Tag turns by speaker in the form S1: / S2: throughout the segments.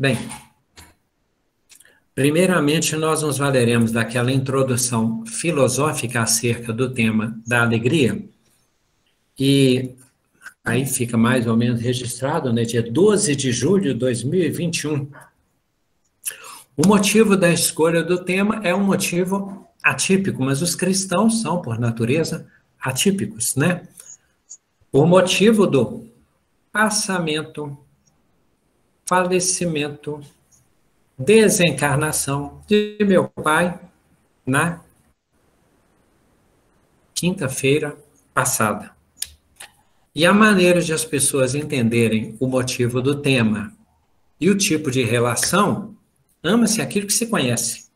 S1: Bem, primeiramente nós nos valeremos daquela introdução filosófica acerca do tema da alegria, e aí fica mais ou menos registrado, né, dia 12 de julho de 2021. O motivo da escolha do tema é um motivo atípico, mas os cristãos são, por natureza, atípicos, né? O motivo do passamento, falecimento, desencarnação de meu pai na quinta-feira passada. E a maneira de as pessoas entenderem o motivo do tema e o tipo de relação, ama-se aquilo que se conhece.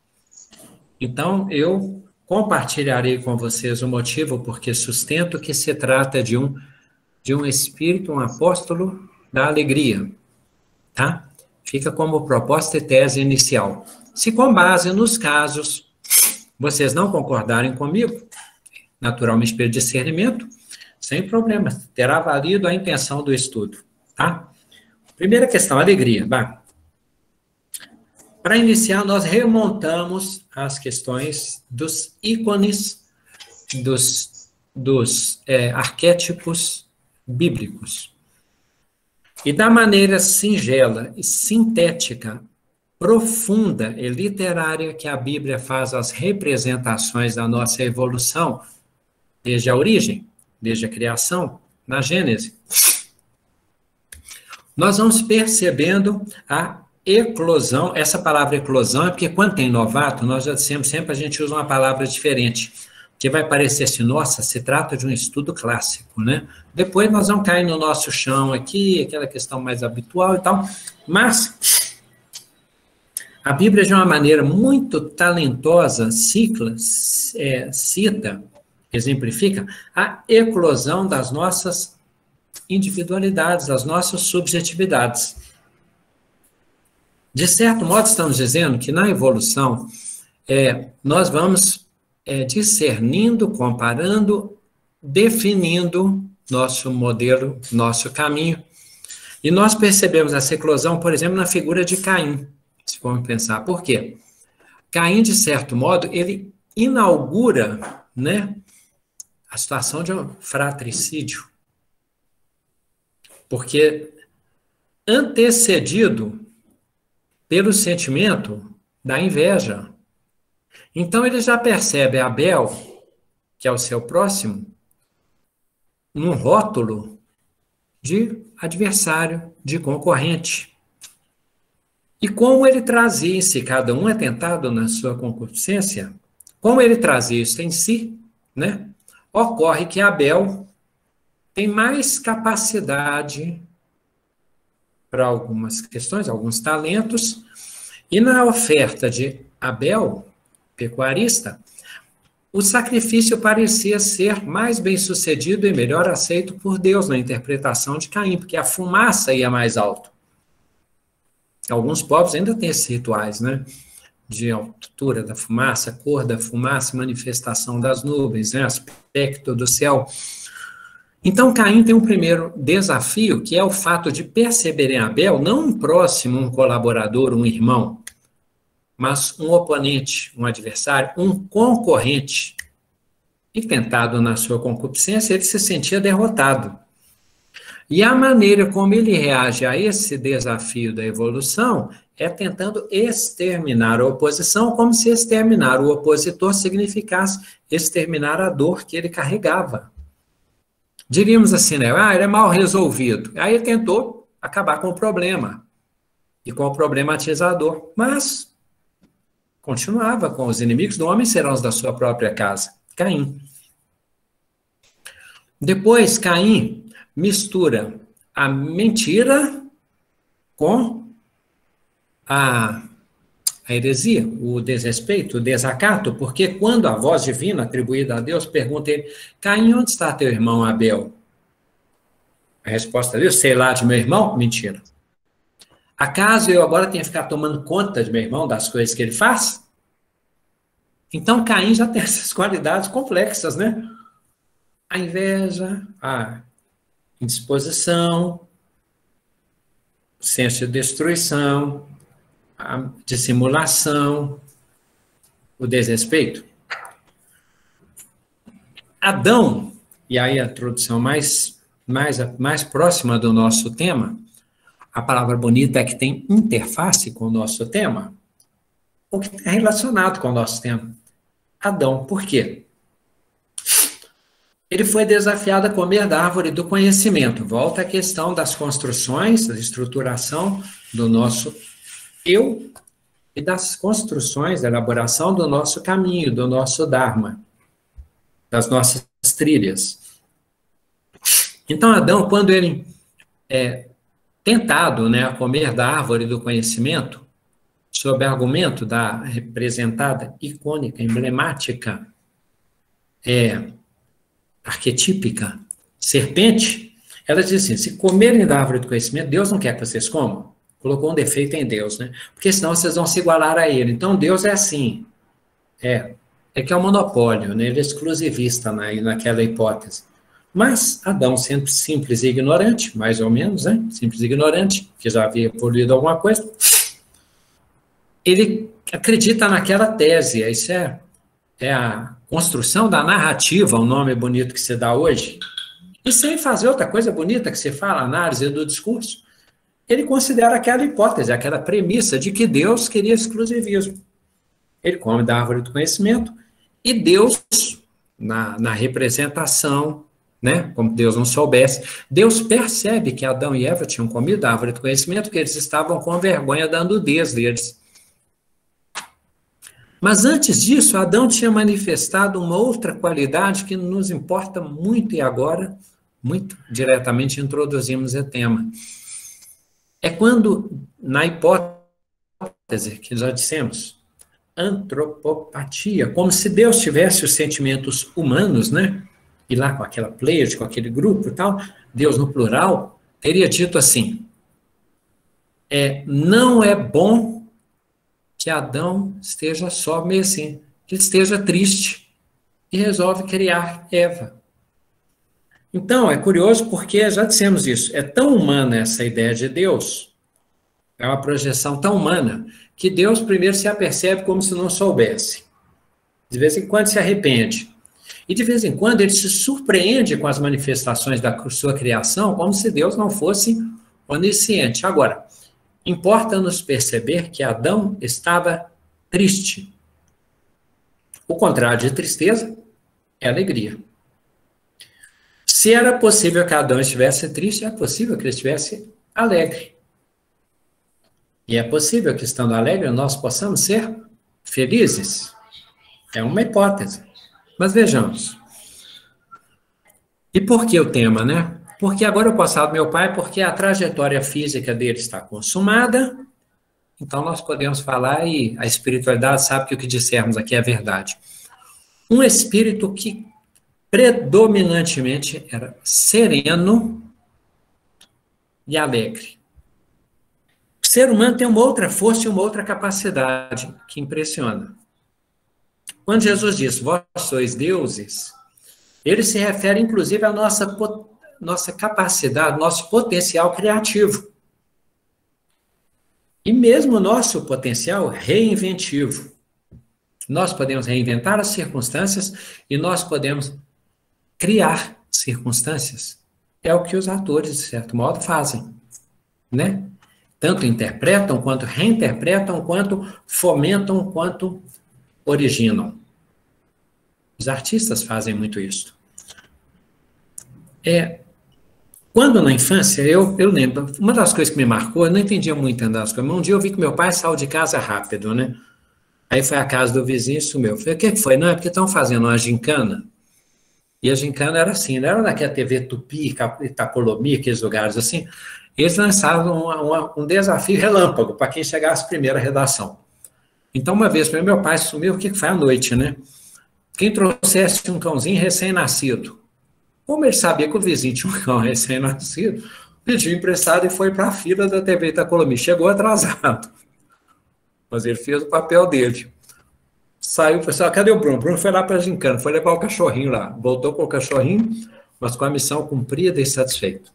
S1: Então, eu compartilharei com vocês o motivo, porque sustento que se trata de um espírito, um apóstolo da alegria, tá? Fica como proposta e tese inicial. Se com base nos casos vocês não concordarem comigo, naturalmente pelo discernimento, sem problema, terá valido a intenção do estudo, tá? Primeira questão, alegria. Bah. Para iniciar, nós remontamos as questões dos ícones, dos arquétipos bíblicos. E da maneira singela e sintética, profunda e literária que a Bíblia faz as representações da nossa evolução, desde a origem, desde a criação, na Gênese, nós vamos percebendo a eclosão. Essa palavra eclosão é porque quando tem novato, nós já dissemos, sempre a gente usa uma palavra diferente, que vai parecer assim, nossa, se trata de um estudo clássico, né? Depois nós vamos cair no nosso chão aqui, aquela questão mais habitual e tal, mas a Bíblia, de uma maneira muito talentosa, cita, exemplifica, a eclosão das nossas individualidades, das nossas subjetividades. De certo modo, estamos dizendo que na evolução, nós vamos discernindo, comparando, definindo nosso modelo, nosso caminho. E nós percebemos essa eclosão, por exemplo, na figura de Caim, se formos pensar. Por quê? Caim, de certo modo, ele inaugura, né, a situação de um fratricídio. Porque antecedido pelo sentimento da inveja. Então ele já percebe Abel, que é o seu próximo, num rótulo de adversário, de concorrente. E como ele trazia em si, cada um é tentado na sua concupiscência, como ele trazia isso em si, né? Ocorre que Abel tem mais capacidade para algumas questões, alguns talentos, e na oferta de Abel, pecuarista, o sacrifício parecia ser mais bem-sucedido e melhor aceito por Deus na interpretação de Caim, porque a fumaça ia mais alto. Alguns povos ainda têm esses rituais, né? De altura da fumaça, cor da fumaça, manifestação das nuvens, né? Aspecto do céu. Então, Caim tem um primeiro desafio, que é o fato de perceber em Abel não um próximo, um colaborador, um irmão, mas um oponente, um adversário, um concorrente. E tentado na sua concupiscência, ele se sentia derrotado. E a maneira como ele reage a esse desafio da evolução é tentando exterminar a oposição, como se exterminar o opositor significasse exterminar a dor que ele carregava. Diríamos assim, né? Ele é mal resolvido. Aí ele tentou acabar com o problema, e com o problematizador, mas continuava com os inimigos do homem serão os da sua própria casa. Caim. Depois, Caim mistura a mentira com a heresia, o desrespeito, o desacato, porque quando a voz divina atribuída a Deus pergunta a ele, Caim, onde está teu irmão Abel? A resposta dele, sei lá de meu irmão? Mentira. Acaso eu agora tenho que ficar tomando conta de meu irmão, das coisas que ele faz? Então, Caim já tem essas qualidades complexas, né? A inveja, a indisposição, senso de destruição, a dissimulação, o desrespeito. Adão, e aí a introdução mais próxima do nosso tema, a palavra bonita é que tem interface com o nosso tema, ou que é relacionado com o nosso tema. Adão, por quê? Ele foi desafiado a comer da árvore do conhecimento. Volta à questão das construções, da estruturação do nosso eu e das construções, da elaboração do nosso caminho, do nosso Dharma, das nossas trilhas. Então, Adão, quando ele é tentado, né, a comer da árvore do conhecimento, sob argumento da representada, icônica, emblemática, arquetípica, serpente, ela diz assim, se comerem da árvore do conhecimento, Deus não quer que vocês comam. Colocou um defeito em Deus, né? Porque senão vocês vão se igualar a ele. Então, Deus é assim. É que é um monopólio, né? Ele é exclusivista naquela hipótese. Mas Adão, sendo simples e ignorante, mais ou menos, né? Simples e ignorante, que já havia polido alguma coisa, ele acredita naquela tese. Isso é a construção da narrativa, o nome bonito que se dá hoje. E sem fazer outra coisa bonita que se fala, análise do discurso, ele considera aquela hipótese, aquela premissa de que Deus queria exclusivismo. Ele come da árvore do conhecimento e Deus, na representação, né, como Deus não soubesse, Deus percebe que Adão e Eva tinham comido da árvore do conhecimento, que eles estavam com vergonha da nudez deles. Mas antes disso, Adão tinha manifestado uma outra qualidade que nos importa muito e agora, muito diretamente, introduzimos o tema. É quando, na hipótese que já dissemos, antropopatia, como se Deus tivesse os sentimentos humanos, né? E lá com aquela pleiade, com aquele grupo e tal, Deus no plural, teria dito assim, não é bom que Adão esteja só, meio assim, que ele esteja triste, e resolve criar Eva. Então, é curioso porque, já dissemos isso, é tão humana essa ideia de Deus, é uma projeção tão humana, que Deus primeiro se apercebe como se não soubesse. De vez em quando se arrepende. E de vez em quando ele se surpreende com as manifestações da sua criação, como se Deus não fosse onisciente. Agora, importa-nos perceber que Adão estava triste. O contrário de tristeza é alegria. Se era possível que Adão estivesse triste, é possível que ele estivesse alegre. E é possível que, estando alegre, nós possamos ser felizes. É uma hipótese. Mas vejamos. E por que o tema, né? Porque agora eu posso falar do meu pai, porque a trajetória física dele está consumada, então nós podemos falar e a espiritualidade sabe que o que dissermos aqui é verdade. Um espírito que predominantemente era sereno e alegre. O ser humano tem uma outra força e uma outra capacidade que impressiona. Quando Jesus diz, vós sois deuses, ele se refere inclusive à nossa capacidade, nosso potencial criativo. E mesmo o nosso potencial reinventivo. Nós podemos reinventar as circunstâncias e nós podemos criar circunstâncias. É o que os atores, de certo modo, fazem, né? Tanto interpretam, quanto reinterpretam, quanto fomentam, quanto originam. Os artistas fazem muito isso. Quando na infância, eu lembro, uma das coisas que me marcou, eu não entendia muito andar as coisas, mas um dia eu vi que meu pai saiu de casa rápido, né? Aí foi à casa do vizinho e sumiu. Eu falei, o que foi? Não, é porque estão fazendo uma gincana. E a gincana era assim, não era naquela TV Tupi, Itacolomi, aqueles lugares assim. Eles lançaram um desafio relâmpago para quem chegasse primeiro à redação. Então, uma vez, meu pai sumiu, o que foi à noite, né? Quem trouxesse um cãozinho recém-nascido. Como ele sabia que o vizinho tinha um cão recém-nascido, pediu emprestado e foi para a fila da TV Itacolomi. Chegou atrasado. Mas ele fez o papel dele. Saiu, pessoal, cadê o Bruno? O Bruno foi lá para a gincana, foi levar o cachorrinho lá. Voltou com o cachorrinho, mas com a missão cumprida e satisfeito.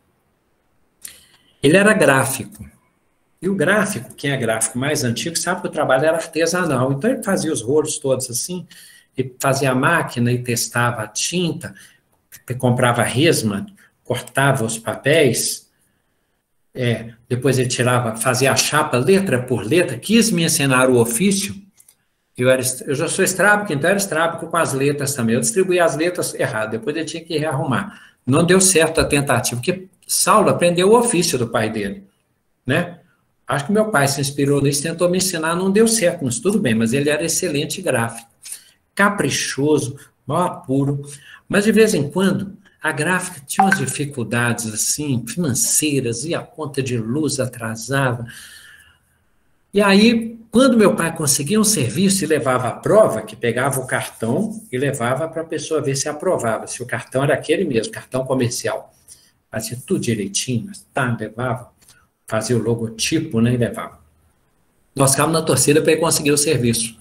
S1: Ele era gráfico. E o gráfico, quem é gráfico mais antigo, sabe que o trabalho era artesanal. Então, ele fazia os rolos todos assim, e fazia a máquina e testava a tinta, comprava resma, cortava os papéis, depois ele tirava, fazia a chapa letra por letra, quis me ensinar o ofício. Eu já sou estrábico, então era estrábico com as letras também. Eu distribuía as letras errado, depois ele tinha que rearrumar. Não deu certo a tentativa, porque Saulo aprendeu o ofício do pai dele, né? Acho que meu pai se inspirou nisso, tentou me ensinar, não deu certo, mas tudo bem, mas ele era excelente gráfico, caprichoso, mal apuro, mas de vez em quando a gráfica tinha umas dificuldades assim, financeiras, e a conta de luz atrasava. E aí, quando meu pai conseguia um serviço e levava a prova, que pegava o cartão e levava para a pessoa ver se aprovava, se o cartão era aquele mesmo, cartão comercial. Fazia tudo direitinho, tá, levava, fazia o logotipo, né, e levava. Nós ficávamos na torcida para ele conseguir o serviço.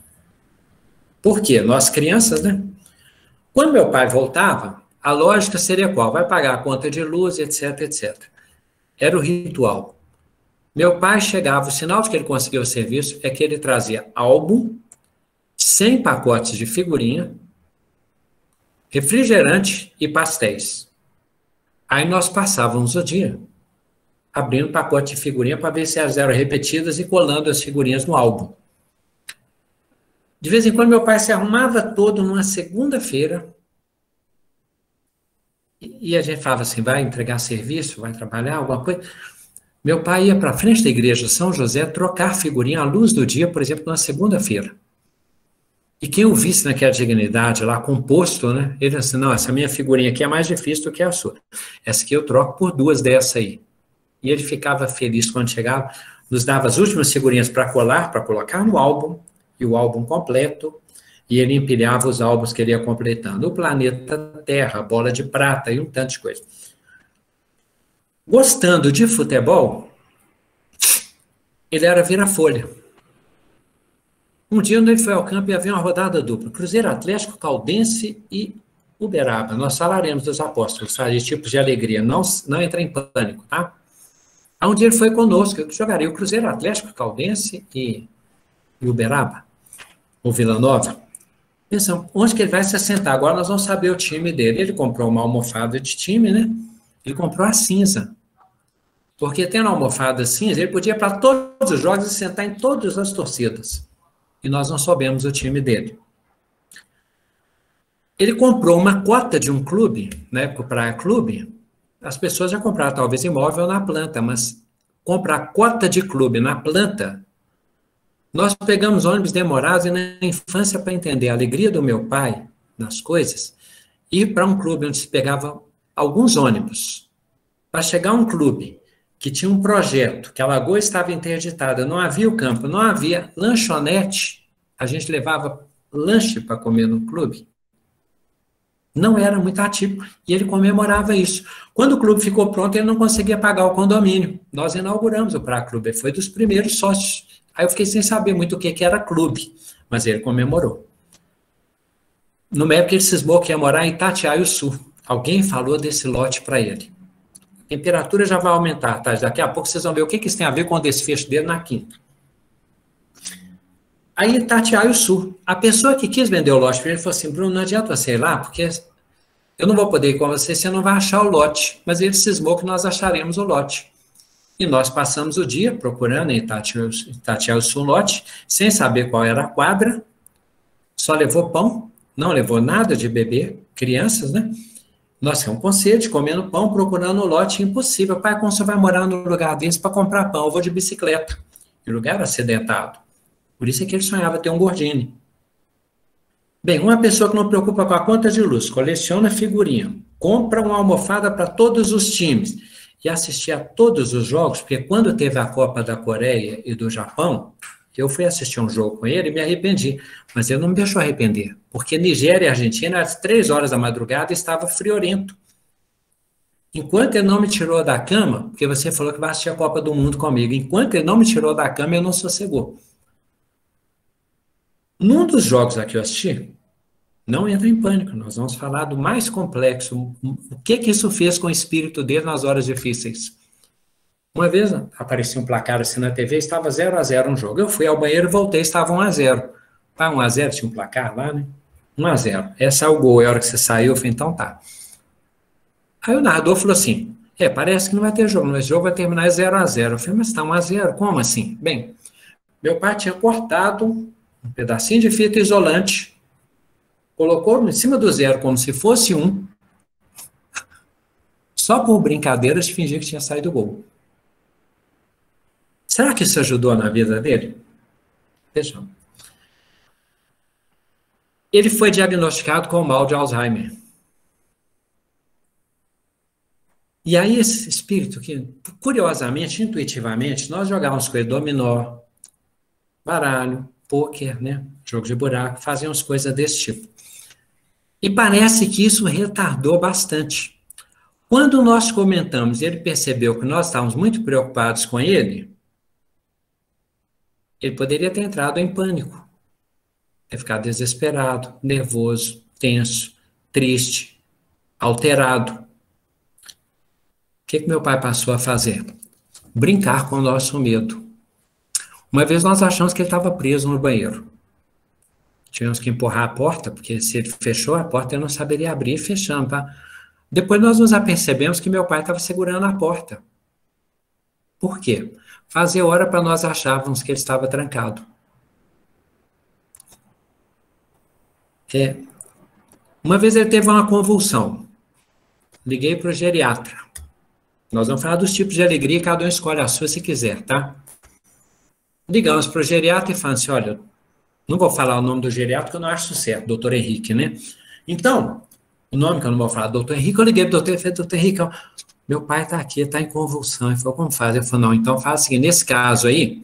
S1: Por quê? Nós crianças, né? Quando meu pai voltava, a lógica seria qual? Vai pagar a conta de luz, etc, etc. Era o ritual. Meu pai chegava, o sinal de que ele conseguiu o serviço é que ele trazia álbum, 100 pacotes de figurinha, refrigerante e pastéis. Aí nós passávamos o dia abrindo pacote de figurinha para ver se elas eram repetidas e colando as figurinhas no álbum. De vez em quando meu pai se arrumava todo numa segunda-feira e a gente falava assim, vai entregar serviço, vai trabalhar, alguma coisa. Meu pai ia para frente da igreja de São José trocar figurinha à luz do dia, por exemplo, na segunda-feira. E quem o visse naquela dignidade lá, composto, né? Ele disse assim, não, essa minha figurinha aqui é mais difícil do que a sua. Essa aqui eu troco por 2 dessa aí. E ele ficava feliz quando chegava, nos dava as últimas figurinhas para colar, para colocar no álbum, e o álbum completo, e ele empilhava os álbuns que ele ia completando. O planeta Terra, bola de prata e um tanto de coisa. Gostando de futebol, ele era vira-folha. Um dia, quando ele foi ao campo, havia uma rodada dupla. Cruzeiro Atlético, Caldense e Uberaba. Nós falaremos dos apóstolos, tá? De tipos de alegria. Não entra em pânico, tá? Aí um dia ele foi conosco. Eu jogaria o Cruzeiro Atlético, Caldense e Uberaba. Ou Vila Nova. Pensamos, onde que ele vai se assentar? Agora nós vamos saber o time dele. Ele comprou uma almofada de time, né? Ele comprou a cinza. Porque tendo a almofada cinza, ele podia ir para todos os jogos e sentar em todas as torcidas. E nós não soubemos o time dele. Ele comprou uma cota de um clube, né, para o Praia Clube. As pessoas já compraram talvez imóvel na planta, mas comprar cota de clube na planta, nós pegamos ônibus demorados e na infância para entender a alegria do meu pai nas coisas, ir para um clube onde se pegava alguns ônibus. Para chegar a um clube que tinha um projeto, que a lagoa estava interditada, não havia o campo, não havia lanchonete, a gente levava lanche para comer no clube. Não era muito atípico, e ele comemorava isso. Quando o clube ficou pronto, ele não conseguia pagar o condomínio. Nós inauguramos o Praia Clube, ele foi dos primeiros sócios. Aí eu fiquei sem saber muito o que era clube, mas ele comemorou. Numa época ele cismou que ia morar em Itatiaia-Sul. Alguém falou desse lote para ele. A temperatura já vai aumentar, tá? Daqui a pouco vocês vão ver o que isso tem a ver com o desfecho dele na quinta. Aí Itatiaia-Sul. A pessoa que quis vender o lote para ele falou assim, Bruno, não adianta você ir lá, porque eu não vou poder ir com você não vai achar o lote. Mas ele cismou que nós acharemos o lote. E nós passamos o dia procurando em Itatiaia-Sul lote, sem saber qual era a quadra, só levou pão, não levou nada de beber, crianças, né? Nós ficamos com sede, comendo pão, procurando o lote, impossível. Pai, como você vai morar num lugar desse para comprar pão? Eu vou de bicicleta. E o lugar era acidentado. Por isso é que ele sonhava ter um Gordini. Bem, uma pessoa que não preocupa com a conta de luz, coleciona figurinha, compra uma almofada para todos os times e assistir a todos os jogos, porque quando teve a Copa da Coreia e do Japão, eu fui assistir um jogo com ele e me arrependi, mas ele não me deixou arrepender, porque Nigéria e Argentina, às 3 horas da madrugada, estava friorento. Enquanto ele não me tirou da cama, porque você falou que vai assistir a Copa do Mundo comigo, enquanto ele não me tirou da cama, eu não sossegou. Num dos jogos aqui que eu assisti, não entra em pânico, nós vamos falar do mais complexo, o que isso fez com o espírito dele nas horas difíceis. Uma vez apareceu um placar assim na TV, estava 0-0 um jogo. Eu fui ao banheiro, voltei, estava 1-0. Tá, 1-0, tinha um placar lá, né? 1-0. Essa é o gol, é a hora que você saiu, eu falei, então tá. Aí o narrador falou assim, parece que não vai ter jogo, mas o jogo vai terminar 0-0. Eu falei, mas tá 1-0, como assim? Bem, meu pai tinha cortado um pedacinho de fita isolante, colocou em cima do 0 como se fosse 1, só por brincadeiras de fingir que tinha saído o gol. Será que isso ajudou na vida dele? Veja. Ele foi diagnosticado com o mal de Alzheimer. E aí esse espírito que, curiosamente, intuitivamente, nós jogávamos com ele dominó, baralho, pôquer, né? Jogo de buraco, fazíamos coisas desse tipo. E parece que isso retardou bastante. Quando nós comentamos, ele percebeu que nós estávamos muito preocupados com ele poderia ter entrado em pânico, ter ficado desesperado, nervoso, tenso, triste, alterado. O que meu pai passou a fazer? Brincar com o nosso medo. Uma vez nós achamos que ele estava preso no banheiro. Tivemos que empurrar a porta, porque se ele fechou a porta, eu não saberia abrir e fechando, tá? Depois nós nos apercebemos que meu pai estava segurando a porta. Por quê? Fazia hora para nós achávamos que ele estava trancado. Uma vez ele teve uma convulsão. Liguei para o geriatra. Nós vamos falar dos tipos de alegria, cada um escolhe a sua se quiser, tá? Ligamos para o geriatra e falamos assim, olha, não vou falar o nome do geriatra porque eu não acho certo, doutor Henrique, né? Então, o nome que eu não vou falar, doutor Henrique, eu liguei para o doutor, falei, doutor Henrique, meu pai está aqui, está em convulsão. Ele falou, como faz? Ele falou, não, então faz o seguinte, nesse caso aí,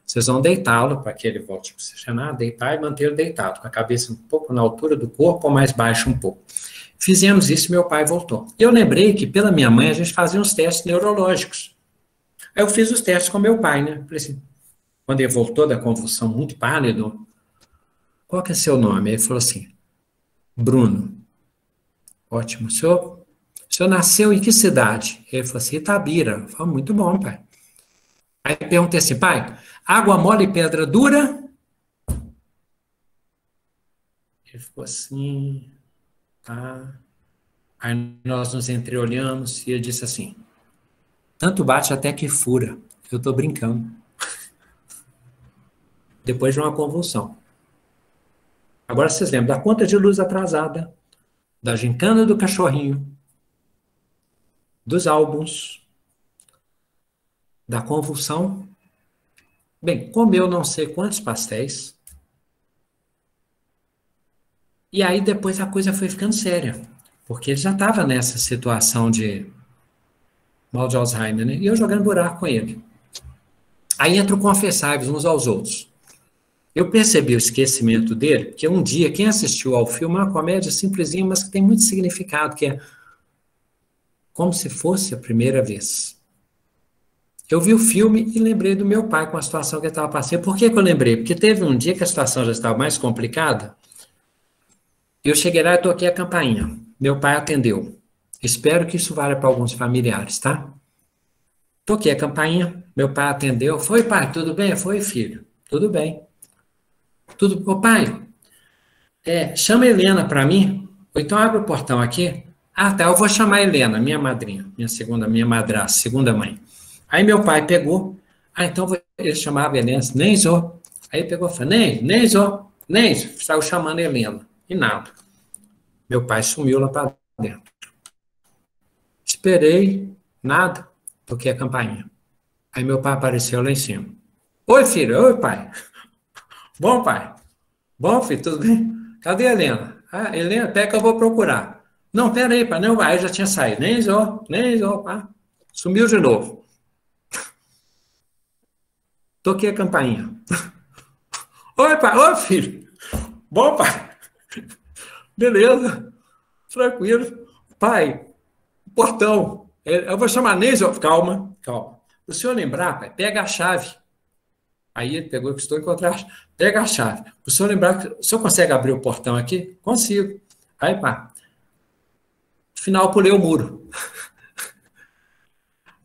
S1: vocês vão deitá-lo para que ele volte a oxigenar, deitar e mantê-lo deitado, com a cabeça um pouco na altura do corpo ou mais baixo um pouco. Fizemos isso e meu pai voltou. Eu lembrei que, pela minha mãe, a gente fazia uns testes neurológicos. Aí eu fiz os testes com meu pai, né? Falei assim, quando ele voltou da convulsão muito pálido, qual que é seu nome? Ele falou assim, Bruno. Ótimo. O senhor nasceu em que cidade? Ele falou assim, Itabira. Eu falei, muito bom, pai. Aí perguntei assim, pai, água mole e pedra dura? Ele ficou assim, tá. Aí nós nos entreolhamos e ele disse assim, tanto bate até que fura. Eu tô brincando. Depois de uma convulsão. Agora vocês lembram da conta de luz atrasada, da gincana do cachorrinho, dos álbuns, da convulsão. Bem, comeu não sei quantos pastéis. E aí depois a coisa foi ficando séria, porque ele já estava nessa situação de mal de Alzheimer, né? E eu jogando buraco com ele. Aí entra o confessar-vos uns aos outros. Eu percebi o esquecimento dele, porque um dia, quem assistiu ao filme, é uma comédia simplesinha, mas que tem muito significado, que é como se fosse a primeira vez. Eu vi o filme e lembrei do meu pai com a situação que ele estava passando. Por que eu lembrei? Porque teve um dia que a situação já estava mais complicada. Eu cheguei lá e toquei a campainha. Meu pai atendeu. Espero que isso valha para alguns familiares, tá? Toquei a campainha, meu pai atendeu. Foi, pai, tudo bem? Foi, filho. Tudo bem. Tudo. Ô, pai, chama a Helena para mim. Ou então abre o portão aqui. Ah, tá, eu vou chamar a Helena, minha madrinha, minha madrasta, segunda mãe. Aí meu pai pegou. Ah, então ele chamava a Helena, Neizo. Aí ele pegou e falou, Neizo. Saiu chamando a Helena. E nada. Meu pai sumiu lá para dentro. Esperei, nada. Toquei a campainha. Aí meu pai apareceu lá em cima. Oi, filho. Oi, pai. Bom, pai. Bom, filho, tudo bem? Cadê a Helena? Ah, Helena, até que eu vou procurar. Não, pera aí, pai. Não, aí já tinha saído. Nem zo, pá. Sumiu de novo. Toquei a campainha. Oi, pai. Oi, filho. Bom, pai. Beleza. Tranquilo. Pai, portão. Eu vou chamar Neise. Calma. O senhor lembrar, pai, pega a chave. Aí ele pegou e custou encontrar. Pega a chave. O senhor lembrar, o senhor consegue abrir o portão aqui? Consigo. Aí, pá. No final, pulei o muro.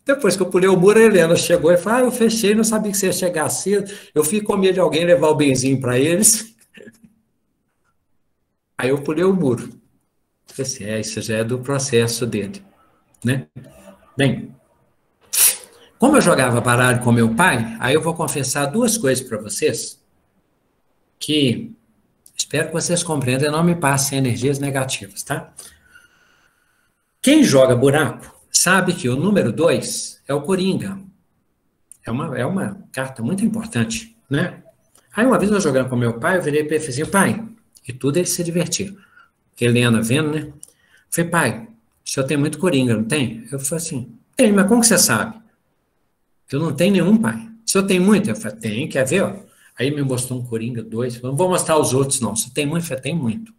S1: Depois que eu pulei o muro, a Helena chegou e falou, eu fechei, não sabia que você ia chegar cedo. Eu fui com medo de alguém levar o benzinho para eles. Aí eu pulei o muro. Falei assim, isso já é do processo dele, né? Bem, como eu jogava baralho com meu pai, aí eu vou confessar duas coisas para vocês, que espero que vocês compreendam e não me passem energias negativas, tá? Quem joga buraco sabe que o número 2 é o Coringa. É uma carta muito importante, né? Aí uma vez eu jogando com meu pai, eu virei para ele e falei assim, pai, e tudo ele se divertiu. Helena vendo, né? Eu falei, pai, o senhor tem muito Coringa, não tem? Eu falei assim, tem, mas como que você sabe? Eu não tenho nenhum, pai. O senhor tem muito? Eu falei, tem, quer ver, ó? Aí me mostrou um Coringa, 2. Não vou mostrar os outros, não. Você tem muito? Eu falei, tem muito.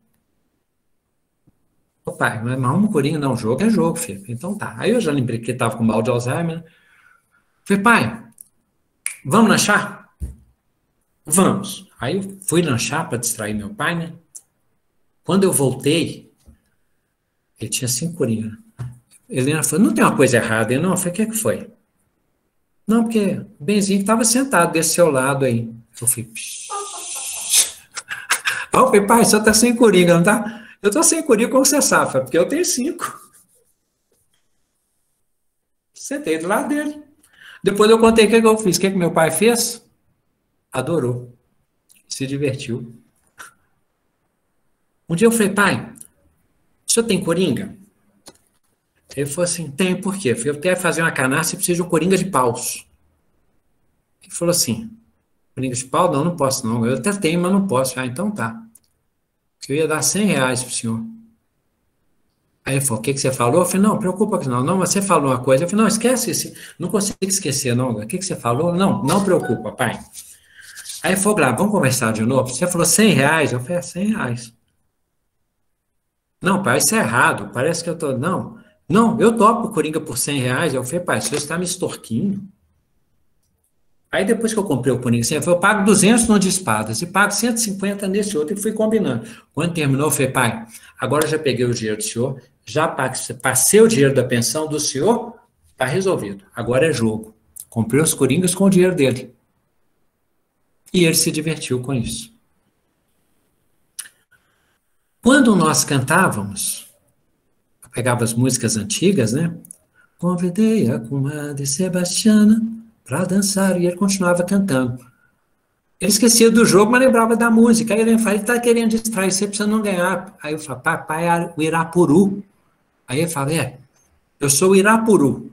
S1: Ô, pai, mas um Coringa não, jogo é jogo, filho. Então tá. Aí eu já lembrei que ele tava com mal de Alzheimer, né? Falei, pai, vamos lanchar? Vamos. Aí eu fui lanchar para distrair meu pai, né? Quando eu voltei, ele tinha 5 Coringa. Helena falou, não tem uma coisa errada. Eu não, eu falei, o que foi? Não, porque o Benzinho estava sentado desse seu lado aí. Eu fui, eu falei, pai, você tá sem Coringa, não tá? Eu tô sem Coringa, como você sabe? Porque eu tenho 5. Sentei do lado dele. Depois eu contei o que eu fiz. O que meu pai fez? Adorou. Se divertiu. Um dia eu falei, pai, o senhor tem Coringa? Ele falou assim, tem, por quê? Eu quero fazer uma canastra e preciso de um Coringa de paus. Ele falou assim, Coringa de pau? Não, não posso não. Eu até tenho, mas não posso. Ah, então tá. Eu ia dar R$ 100 pro senhor. Aí ele falou, o que você falou? Eu falei, não, preocupa com não. Não, mas você falou uma coisa. Eu falei, não, esquece isso. Não consigo esquecer, não. O que você falou? Não, não preocupa, pai. Aí ele falou, vamos conversar de novo? Você falou R$ 100? Eu falei, R$ 100. Não, pai, isso é errado. Parece que eu tô... Não, não, eu topo o Coringa por R$ 100. Eu falei, pai, o senhor está me extorquindo. Aí depois que eu comprei o Coringa, eu falei, eu pago 200 no de espadas e pago 150 nesse outro. E fui combinando. Quando terminou, eu falei, pai, agora eu já peguei o dinheiro do senhor, já passei o dinheiro da pensão do senhor, está resolvido. Agora é jogo. Comprei os Coringas com o dinheiro dele. E ele se divertiu com isso. Quando nós cantávamos, eu pegava as músicas antigas, né? Convidei a comadre Sebastiana para dançar, e ele continuava cantando. Ele esquecia do jogo, mas lembrava da música. Aí ele falava, ele está querendo distrair, você precisa não ganhar. Aí eu falava, papai é o Irapuru. Aí ele falava, eu sou o Irapuru.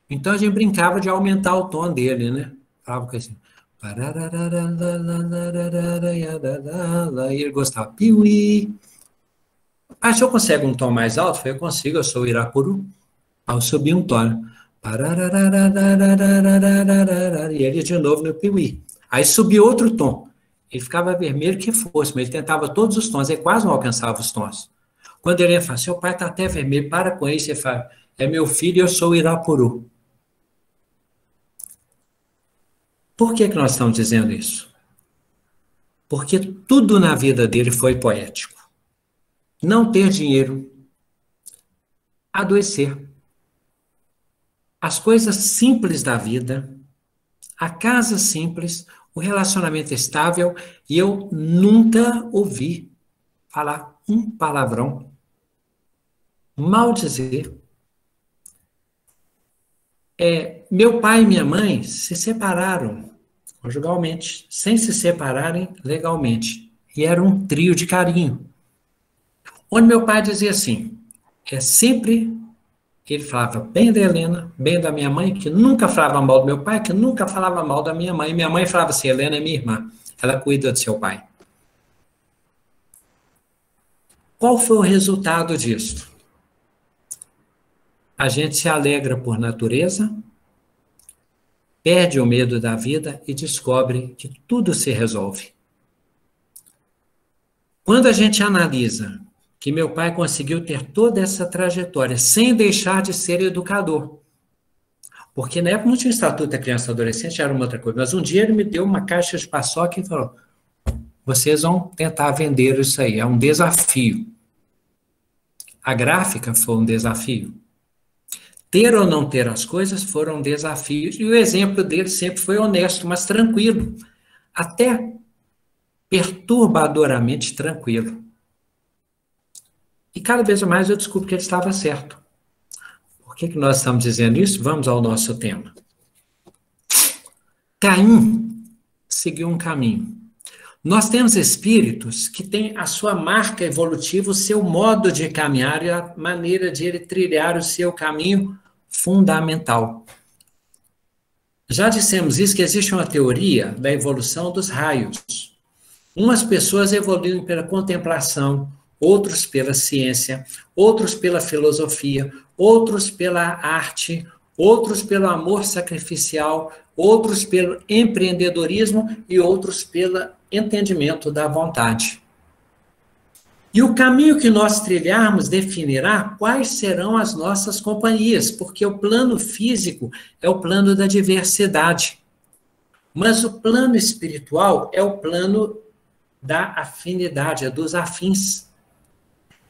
S1: Então a gente brincava de aumentar o tom dele, né? Falava assim. E ele gostava, piuí. Ah, se eu consigo um tom mais alto? Eu falei, eu consigo, eu sou o Irapuru. Aí eu subi um tom. E ele de novo no piuí. Aí subiu outro tom. Ele ficava vermelho que fosse, mas ele tentava todos os tons, ele quase não alcançava os tons. Quando ele ia falar, seu pai está até vermelho, para com isso, ele fala, é meu filho e eu sou o Irapuru. Por que nós estamos dizendo isso? Porque tudo na vida dele foi poético. Não ter dinheiro, adoecer, as coisas simples da vida, a casa simples, o relacionamento estável, e eu nunca ouvi falar um palavrão, mal dizer. Meu pai e minha mãe se separaram conjugalmente, sem se separarem legalmente. E era um trio de carinho. Onde meu pai dizia assim, sempre ele falava bem da Helena, bem da minha mãe, que nunca falava mal do meu pai, que nunca falava mal da minha mãe. Minha mãe falava assim, Helena é minha irmã, ela cuida do seu pai. Qual foi o resultado disso? A gente se alegra por natureza, perde o medo da vida e descobre que tudo se resolve. Quando a gente analisa que meu pai conseguiu ter toda essa trajetória sem deixar de ser educador, porque na época não tinha estatuto da criança e adolescente, era uma outra coisa, mas um dia ele me deu uma caixa de paçoca e falou, vocês vão tentar vender isso aí, é um desafio. A gráfica foi um desafio. Ter ou não ter as coisas foram desafios, e o exemplo dele sempre foi honesto, mas tranquilo, até perturbadoramente tranquilo. E cada vez mais eu descubro que ele estava certo. Por que nós estamos dizendo isso? Vamos ao nosso tema. Caim seguiu um caminho. Nós temos espíritos que têm a sua marca evolutiva, o seu modo de caminhar e a maneira de ele trilhar o seu caminho fundamental. Já dissemos isso, que existe uma teoria da evolução dos raios. Umas pessoas evoluem pela contemplação, outros pela ciência, outros pela filosofia, outros pela arte, outros pelo amor sacrificial, outros pelo empreendedorismo e outros pelo entendimento da vontade. E o caminho que nós trilharmos definirá quais serão as nossas companhias, porque o plano físico é o plano da diversidade, mas o plano espiritual é o plano da afinidade, é dos afins.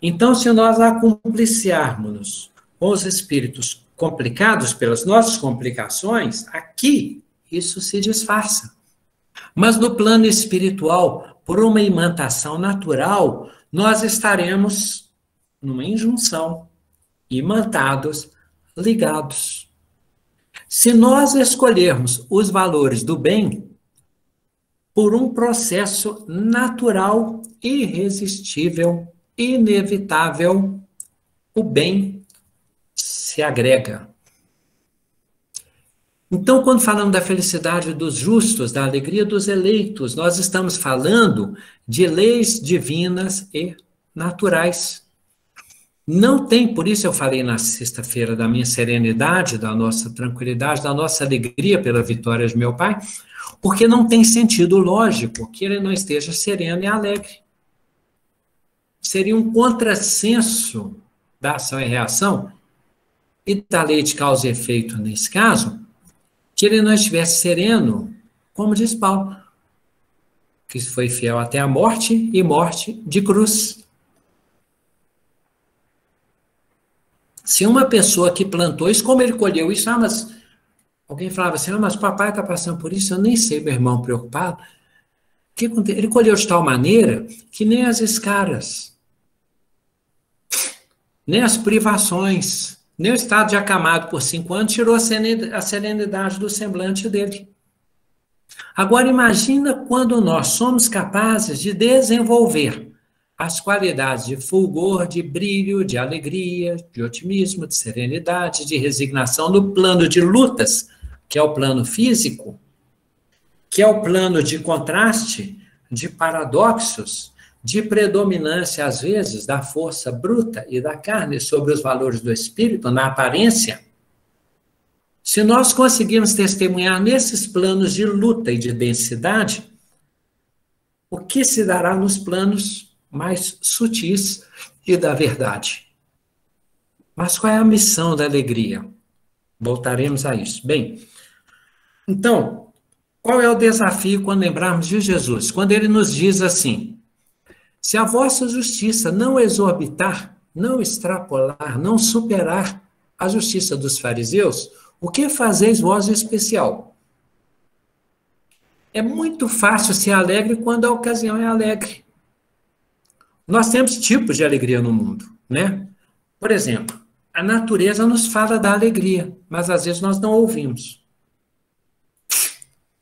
S1: Então, se nós acumpliciarmos com os espíritos complicados pelas nossas complicações, aqui isso se disfarça. Mas no plano espiritual, por uma imantação natural, nós estaremos numa injunção, imantados, ligados. Se nós escolhermos os valores do bem, por um processo natural, irresistível, inevitável, o bem se agrega. Então, quando falamos da felicidade dos justos, da alegria dos eleitos, nós estamos falando de leis divinas e naturais. Não tem, por isso eu falei na sexta-feira da minha serenidade, da nossa tranquilidade, da nossa alegria pela vitória de meu pai, porque não tem sentido lógico que ele não esteja sereno e alegre. Seria um contrassenso da ação e reação e da lei de causa e efeito nesse caso, que ele não estivesse sereno, como diz Paulo, que foi fiel até a morte e morte de cruz. Se uma pessoa que plantou isso, como ele colheu isso, mas alguém falava assim, mas o papai está passando por isso, eu nem sei, meu irmão preocupado. O que aconteceu? Ele colheu de tal maneira que nem as escaras, nem as privações, nem o estado de acamado por 5 anos tirou a serenidade do semblante dele. Agora, imagina quando nós somos capazes de desenvolver as qualidades de fulgor, de brilho, de alegria, de otimismo, de serenidade, de resignação no plano de lutas, que é o plano físico, que é o plano de contraste, de paradoxos, de predominância, às vezes, da força bruta e da carne sobre os valores do espírito, na aparência. Se nós conseguirmos testemunhar nesses planos de luta e de densidade, o que se dará nos planos mais sutis e da verdade? Mas qual é a missão da alegria? Voltaremos a isso. Bem, então, qual é o desafio quando lembrarmos de Jesus? Quando ele nos diz assim, se a vossa justiça não exorbitar, não extrapolar, não superar a justiça dos fariseus, o que fazeis vós especial? É muito fácil ser alegre quando a ocasião é alegre. Nós temos tipos de alegria no mundo, né? Por exemplo, a natureza nos fala da alegria, mas às vezes nós não ouvimos.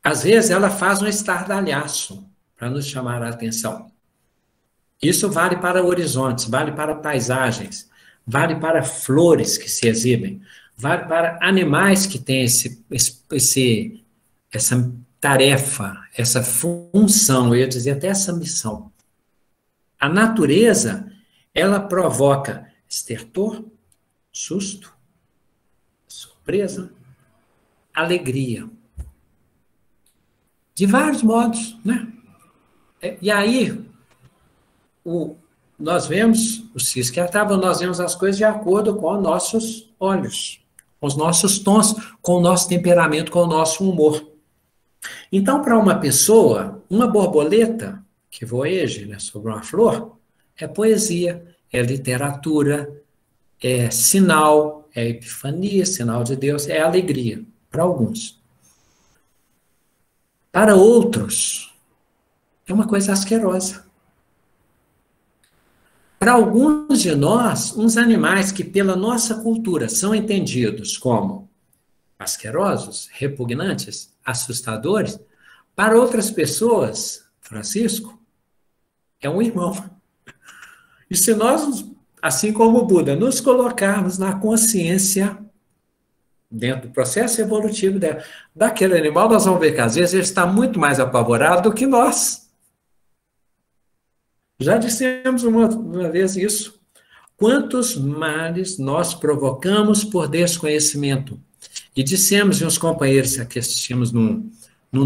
S1: Às vezes ela faz um estardalhaço para nos chamar a atenção. Isso vale para horizontes, vale para paisagens, vale para flores que se exibem, vale para animais que têm essa tarefa, essa função, eu ia dizer até essa missão. A natureza, ela provoca estertor, susto, surpresa, alegria. De vários modos, né? E aí, nós vemos, o Cis que estava, nós vemos as coisas de acordo com os nossos olhos, com os nossos tons, com o nosso temperamento, com o nosso humor. Então, para uma pessoa, uma borboleta que voeje, né, sobre uma flor, é poesia, é literatura, é sinal, é epifania, sinal de Deus, é alegria, para alguns. Para outros, é uma coisa asquerosa. Para alguns de nós, uns animais que pela nossa cultura são entendidos como asquerosos, repugnantes, assustadores, para outras pessoas, Francisco, é um irmão. E se nós, assim como o Buda, nos colocarmos na consciência, dentro do processo evolutivo daquele animal, nós vamos ver que às vezes ele está muito mais apavorado do que nós. Já dissemos uma vez isso. Quantos males nós provocamos por desconhecimento? E dissemos, e uns companheiros que assistimos num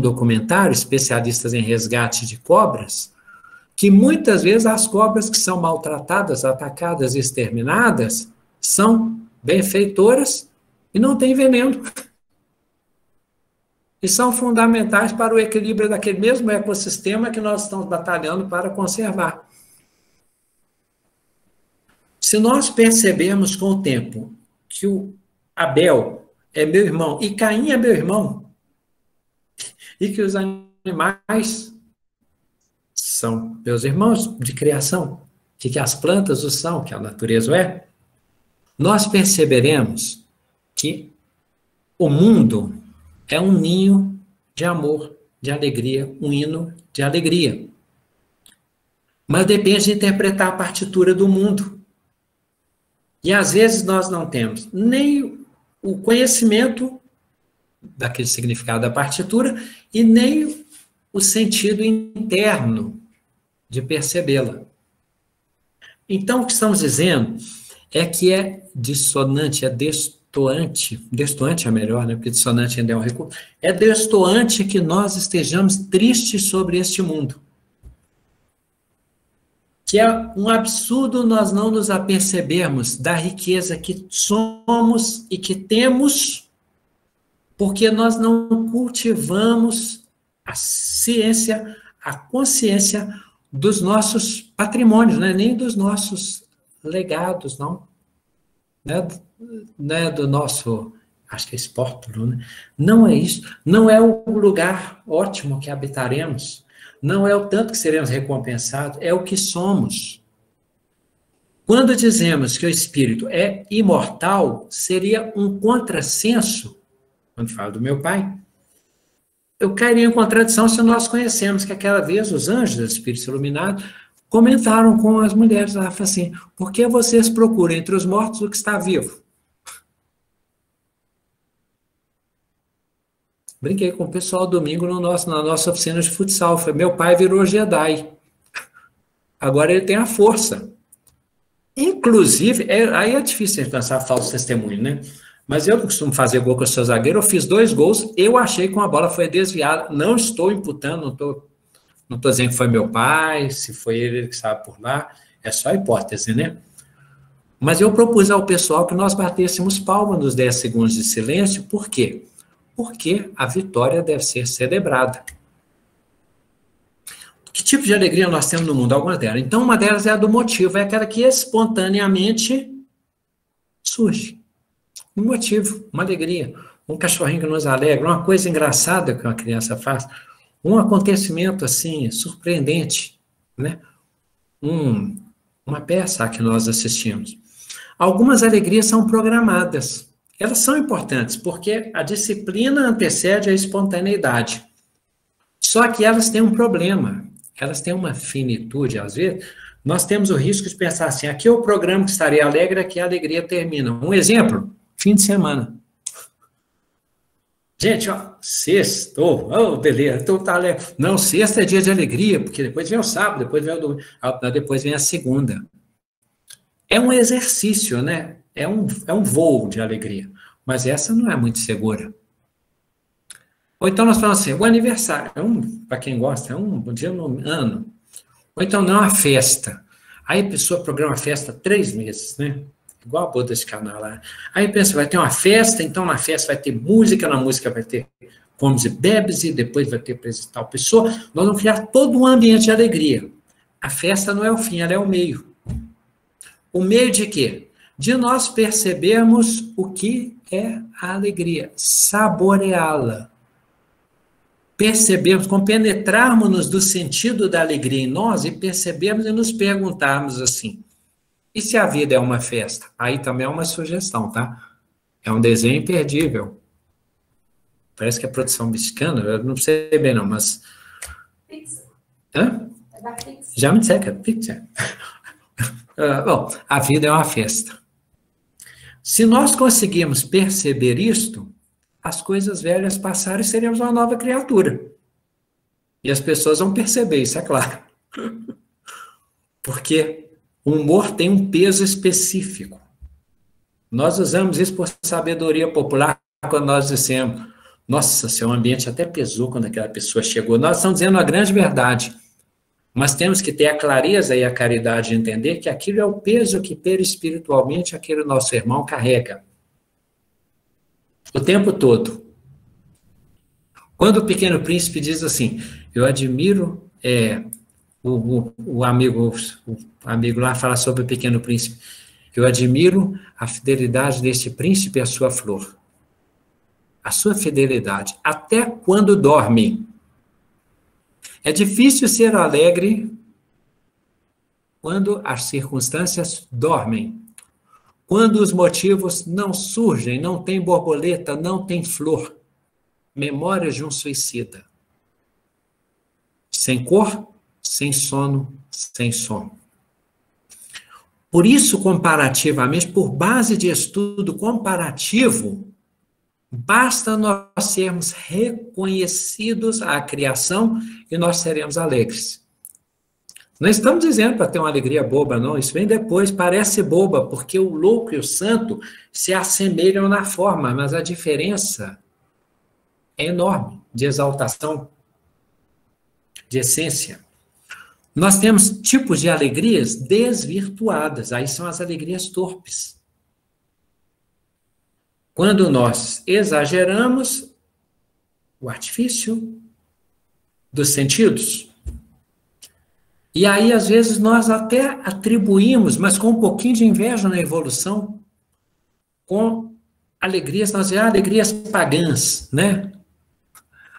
S1: documentário, especialistas em resgate de cobras, que muitas vezes as cobras que são maltratadas, atacadas e exterminadas, são benfeitoras e não têm veneno. E são fundamentais para o equilíbrio daquele mesmo ecossistema que nós estamos batalhando para conservar. Se nós percebermos com o tempo que o Abel é meu irmão e Caim é meu irmão, e que os animais são meus irmãos de criação, que as plantas o são, que a natureza o é, nós perceberemos que o mundo é um ninho de amor, de alegria, um hino de alegria. Mas depende de interpretar a partitura do mundo. E às vezes nós não temos nem o conhecimento daquele significado da partitura e nem o sentido interno de percebê-la. Então, o que estamos dizendo é que é dissonante, é destoante é melhor, né? Porque dissonante ainda é um recurso. É destoante que nós estejamos tristes sobre este mundo. Que é um absurdo nós não nos apercebermos da riqueza que somos e que temos, porque nós não cultivamos a ciência, a consciência dos nossos patrimônios, né? Nem dos nossos legados, não. Né? Do nosso, acho que é espórtulo, né? Não é isso. Não é o lugar ótimo que habitaremos. Não é o tanto que seremos recompensados, é o que somos. Quando dizemos que o espírito é imortal, seria um contrassenso, quando falo do meu pai, eu cairia em contradição se nós conhecemos que aquela vez os anjos, os espíritos iluminados, comentaram com as mulheres, ela falou assim, por que vocês procuram entre os mortos o que está vivo? Brinquei com o pessoal domingo na nossa oficina de futsal. Falei, meu pai virou Jedi. Agora ele tem a força. Inclusive, aí é difícil alcançar falso testemunho, né? Mas eu costumo fazer gol com o seu zagueiro, eu fiz 2 gols, eu achei que uma bola foi desviada. Não estou imputando, não estou dizendo que foi meu pai, se foi ele que estava por lá. É só hipótese, né? Mas eu propus ao pessoal que nós batêssemos palma nos 10 segundos de silêncio. Por quê? Porque a vitória deve ser celebrada. Que tipo de alegria nós temos no mundo? Algumas delas. Então, uma delas é a do motivo, é aquela que espontaneamente surge. Um motivo, uma alegria, um cachorrinho que nos alegra, uma coisa engraçada que uma criança faz, um acontecimento assim, surpreendente, né? Uma peça que nós assistimos. Algumas alegrias são programadas. Elas são importantes, porque a disciplina antecede a espontaneidade. Só que elas têm um problema, elas têm uma finitude, às vezes. Nós temos o risco de pensar assim, aqui é o programa que estarei alegre, aqui a alegria termina. Um exemplo, fim de semana. Gente, ó, sexta, beleza, então tá alegre. Não, sexta é dia de alegria, porque depois vem o sábado, depois vem o domingo, depois vem a segunda. É um exercício, né? É um voo de alegria, mas essa não é muito segura. Ou então nós falamos assim, o aniversário, para quem gosta, é um dia no ano. Ou então não é uma festa. Aí a pessoa programa a festa 3 meses, né? Igual a boda de canal lá. Aí pensa, vai ter uma festa, então na festa vai ter música, na música vai ter comes e bebes, e depois vai ter presença tal pessoa. Nós vamos criar todo um ambiente de alegria. A festa não é o fim, ela é o meio. O meio de quê? de nós percebermos o que é a alegria, saboreá-la. Percebemos, compenetrarmos-nos do sentido da alegria em nós e percebemos e nos perguntarmos assim, e se a vida é uma festa? Aí também é uma sugestão, tá? É um desenho imperdível. Parece que é produção mexicana, eu não sei bem não, mas...
S2: Pixar.
S1: Hã?
S2: É da Pixar.
S1: Já me disseram que é Pixar. Bom, a vida é uma festa. Se nós conseguirmos perceber isto, as coisas velhas passaram e seremos uma nova criatura. E as pessoas vão perceber isso, é claro. Porque o humor tem um peso específico. Nós usamos isso por sabedoria popular quando nós dissemos, nossa, seu ambiente até pesou quando aquela pessoa chegou. Nós estamos dizendo a grande verdade. Mas temos que ter a clareza e a caridade de entender que aquilo é o peso que perispiritualmente aquele nosso irmão carrega. O tempo todo. Quando o Pequeno Príncipe diz assim, eu admiro, o amigo lá fala sobre o Pequeno Príncipe, eu admiro a fidelidade deste príncipe à sua flor. A sua fidelidade, até quando dorme. É difícil ser alegre quando as circunstâncias dormem. Quando os motivos não surgem, não tem borboleta, não tem flor. Memórias de um suicida. Sem cor, sem sono, sem som. Por isso, comparativamente, por base de estudo comparativo, basta nós sermos reconhecidos à criação e nós seremos alegres. Não estamos dizendo para ter uma alegria boba, não. Isso vem depois, parece boba, porque o louco e o santo se assemelham na forma, mas a diferença é enorme, de exaltação, de essência. Nós temos tipos de alegrias desvirtuadas, aí são as alegrias torpes. Quando nós exageramos o artifício dos sentidos, e aí às vezes nós até atribuímos, mas com um pouquinho de inveja na evolução, com alegrias, nós dizemos alegrias pagãs, né?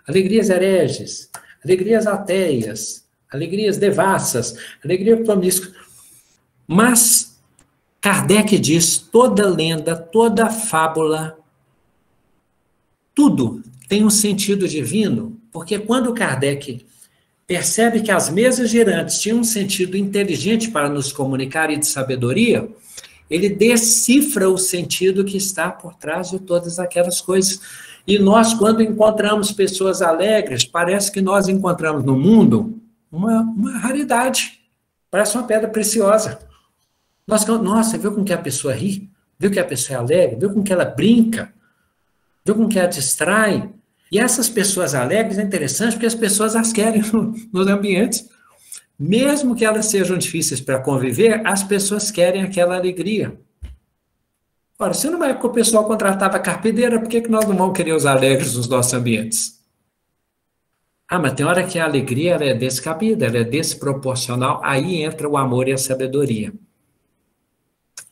S1: Alegrias hereges, alegrias ateias, alegrias devassas, alegria promíscua. Mas Kardec diz, toda lenda, toda fábula, tudo tem um sentido divino, porque quando Kardec percebe que as mesas girantes tinham um sentido inteligente para nos comunicar e de sabedoria, ele decifra o sentido que está por trás de todas aquelas coisas. E nós, quando encontramos pessoas alegres, parece que nós encontramos no mundo uma raridade. Parece uma pedra preciosa. Nossa, viu com que a pessoa ri? Viu que a pessoa é alegre? Viu com que ela brinca? Viu com que ela distrai? E essas pessoas alegres é interessante porque as pessoas as querem nos ambientes. Mesmo que elas sejam difíceis para conviver, as pessoas querem aquela alegria. Ora, se numa época o pessoal contratava carpideira, por que nós não vamos querer os alegres nos nossos ambientes? Ah, mas tem hora que a alegria ela é descabida, ela é desproporcional, aí entra o amor e a sabedoria.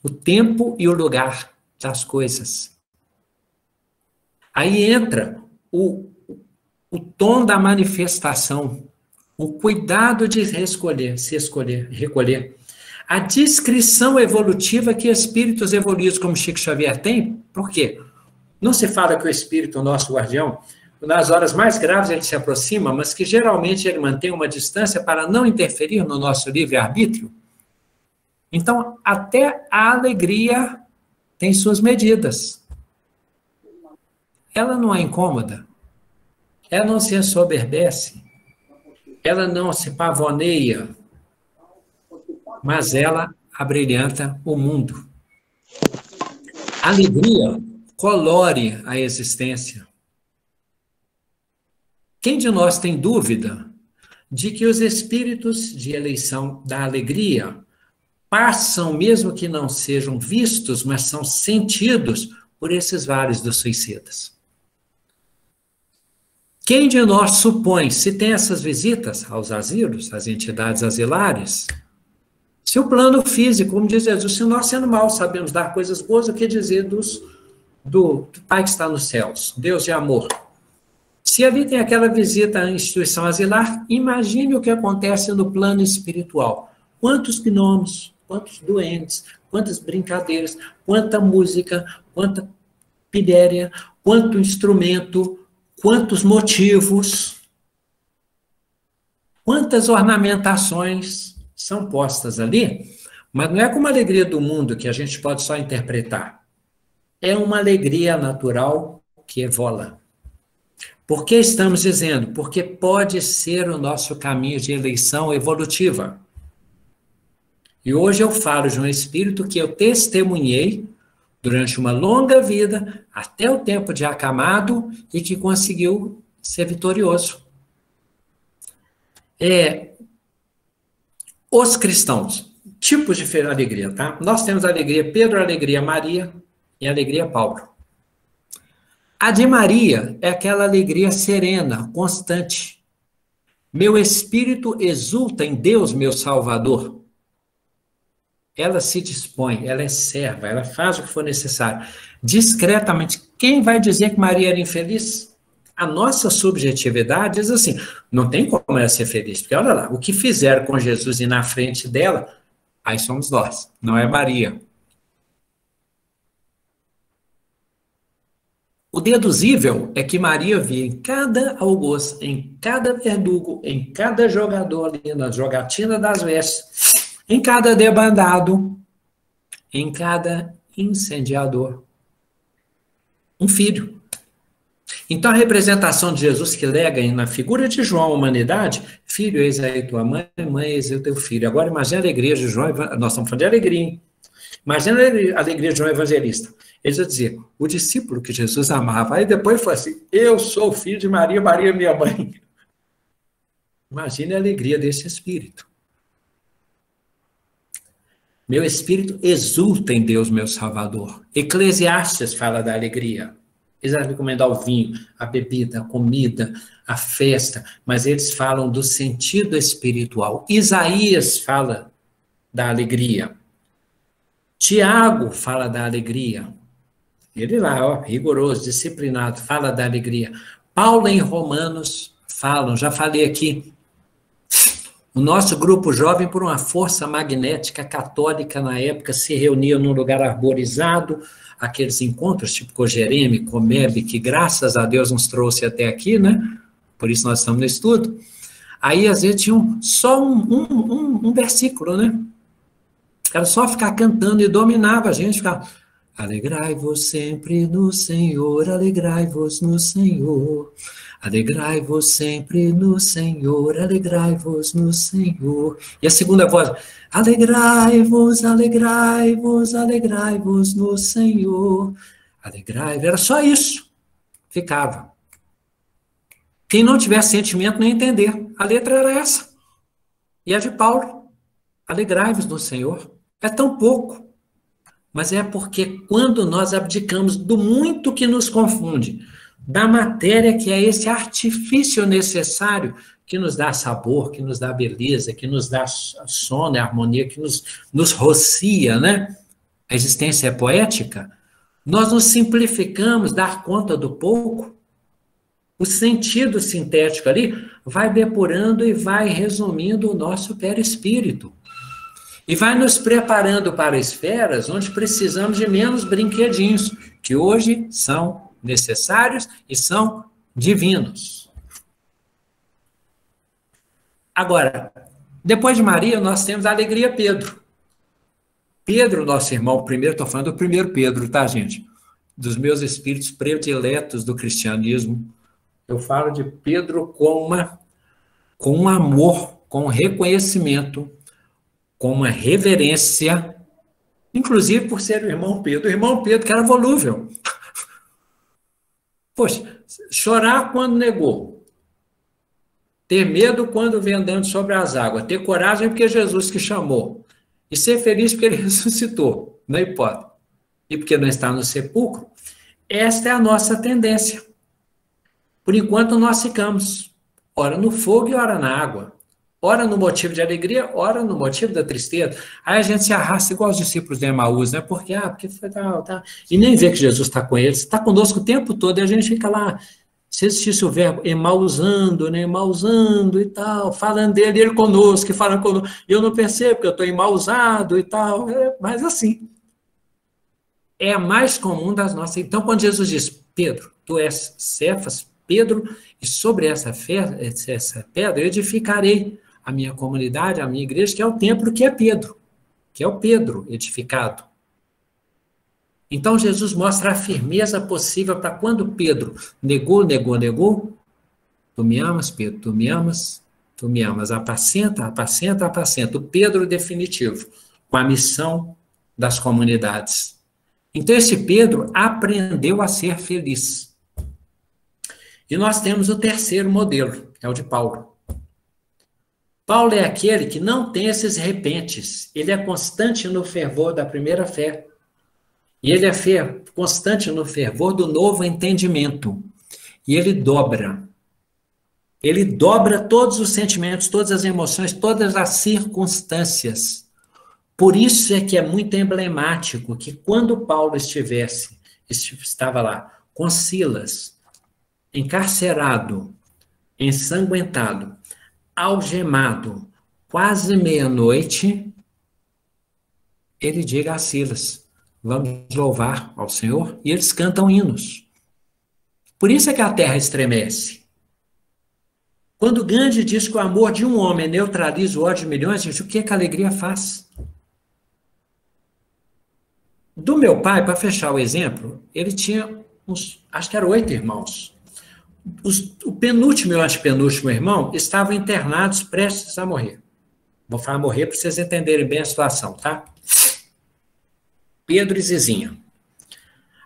S1: O tempo e o lugar das coisas. Aí entra o tom da manifestação, o cuidado de recolher. A descrição evolutiva que espíritos evoluídos como Chico Xavier têm, por quê? Não se fala que o espírito, o nosso guardião, nas horas mais graves ele se aproxima, mas que geralmente ele mantém uma distância para não interferir no nosso livre-arbítrio? Então, até a alegria tem suas medidas. Ela não é incômoda, ela não se ensoberbece, ela não se pavoneia, mas ela abrilhanta o mundo. A alegria colore a existência. Quem de nós tem dúvida de que os espíritos de eleição da alegria passam, mesmo que não sejam vistos, mas são sentidos por esses vales dos suicidas? Quem de nós supõe, se tem essas visitas aos asilos, às entidades asilares, Se o plano físico, como diz Jesus, se nós sendo mal sabemos dar coisas boas, o que dizer do Pai que está nos céus, Deus de amor? Se ali tem aquela visita à instituição asilar, imagine o que acontece no plano espiritual. Quantos gnomos, quantos doentes, quantas brincadeiras, quanta música, quanta pilhéria, quanto instrumento, quantos motivos, quantas ornamentações são postas ali, mas não é como a alegria do mundo que a gente pode só interpretar. É uma alegria natural que evola. Por que estamos dizendo? Porque pode ser o nosso caminho de eleição evolutiva. E hoje eu falo de um espírito que eu testemunhei durante uma longa vida, até o tempo de acamado, e que conseguiu ser vitorioso. Os cristãos, tipos de alegria, tá? Nós temos a alegria Pedro, a alegria Maria e a alegria Paulo. A de Maria é aquela alegria serena, constante. Meu espírito exulta em Deus, meu Salvador. Ela se dispõe, ela é serva, ela faz o que for necessário. Discretamente. Quem vai dizer que Maria era infeliz? A nossa subjetividade diz assim, não tem como ela ser feliz, porque olha lá, o que fizeram com Jesus e na frente dela, aí somos nós, não é Maria. O deduzível é que Maria via em cada algoz, em cada verdugo, em cada jogador ali na jogatina das vestes, em cada debandado, em cada incendiador, um filho. Então, a representação de Jesus que lega na figura de João a humanidade, filho, eis aí tua mãe, mãe, eis aí o teu filho. Agora, imagine a alegria de João, nós estamos falando de alegria, hein? Imagina a alegria de João Evangelista. Ele já dizia, o discípulo que Jesus amava. Aí depois foi assim, eu sou filho de Maria, Maria é minha mãe. Imagine a alegria desse espírito. Meu espírito exulta em Deus, meu Salvador. Eclesiastes fala da alegria. Eles vão recomendar o vinho, a bebida, a comida, a festa, mas eles falam do sentido espiritual. Isaías fala da alegria. Tiago fala da alegria. Ele lá, ó, rigoroso, disciplinado, fala da alegria. Paulo em Romanos falam, já falei aqui, o nosso grupo jovem, por uma força magnética católica na época, se reunia num lugar arborizado, aqueles encontros tipo Cogereme, Comeb, que graças a Deus nos trouxe até aqui, né? Por isso nós estamos no estudo. Aí, às vezes, tinha só um versículo, né? Era só ficar cantando e dominava a gente, ficava... Alegrai-vos sempre no Senhor, alegrai-vos no Senhor. Alegrai-vos sempre no Senhor, alegrai-vos no Senhor. E a segunda voz, alegrai-vos, alegrai-vos, alegrai-vos no Senhor. Alegrai-vos, era só isso. Ficava. Quem não tivesse sentimento não ia entender. A letra era essa. E a de Paulo, alegrai-vos no Senhor. É tão pouco. Mas é porque quando nós abdicamos do muito que nos confunde, da matéria que é esse artifício necessário que nos dá sabor, que nos dá beleza, que nos dá sono e harmonia, que nos rocia, né? A existência é poética. Nós nos simplificamos, dar conta do pouco. O sentido sintético ali vai depurando e vai resumindo o nosso perispírito. E vai nos preparando para esferas onde precisamos de menos brinquedinhos, que hoje são necessários e são divinos. Agora, depois de Maria, nós temos a alegria Pedro. Pedro, nosso irmão, primeiro, estou falando do primeiro Pedro, tá, gente? Dos meus espíritos prediletos do cristianismo. Eu falo de Pedro com um amor, com um reconhecimento, com uma reverência, inclusive por ser o irmão Pedro. O irmão Pedro que era volúvel. Poxa, chorar quando negou. Ter medo quando vem andando sobre as águas. Ter coragem porque é Jesus que chamou. E ser feliz porque ele ressuscitou, na hipótese. E porque não está no sepulcro. Esta é a nossa tendência. Por enquanto nós ficamos, ora no fogo e ora na água. ora no motivo de alegria, ora no motivo da tristeza. Aí a gente se arrasta igual os discípulos de Emaús, né? Porque foi tal, tal. E nem vê que Jesus está com eles, está conosco o tempo todo, e a gente fica lá, se existisse o verbo emausando, né? Emausando e tal, falando dele, ele conosco, que fala conosco. E eu não percebo, porque eu estou emausado e tal, mas assim. É a mais comum das nossas. Então, quando Jesus diz, Pedro, tu és Cefas, Pedro, e sobre essa pedra eu edificarei a minha comunidade, a minha igreja, que é o templo que é Pedro, que é o Pedro edificado. Então, Jesus mostra a firmeza possível para quando Pedro negou, tu me amas, Pedro, tu me amas, tu me amas, apacenta, apacenta, apacenta, o Pedro definitivo, com a missão das comunidades. Então, esse Pedro aprendeu a ser feliz. E nós temos o terceiro modelo, que é o de Paulo. Paulo é aquele que não tem esses repentes. Ele é constante no fervor da primeira fé. E ele é constante no fervor do novo entendimento. E ele dobra. Ele dobra todos os sentimentos, todas as emoções, todas as circunstâncias. Por isso é que é muito emblemático que quando Paulo estava lá com Silas, encarcerado, ensanguentado, algemado, quase meia-noite, ele diga a Silas, vamos louvar ao Senhor, e eles cantam hinos. Por isso é que a terra estremece. Quando Gandhi diz que o amor de um homem neutraliza o ódio de milhões, gente, o que a alegria faz? Do meu pai, para fechar o exemplo, ele tinha acho que eram 8 irmãos. O penúltimo e o antepenúltimo irmão estavam internados, prestes a morrer. Vou falar morrer para vocês entenderem bem a situação, tá? Pedro e Zizinha.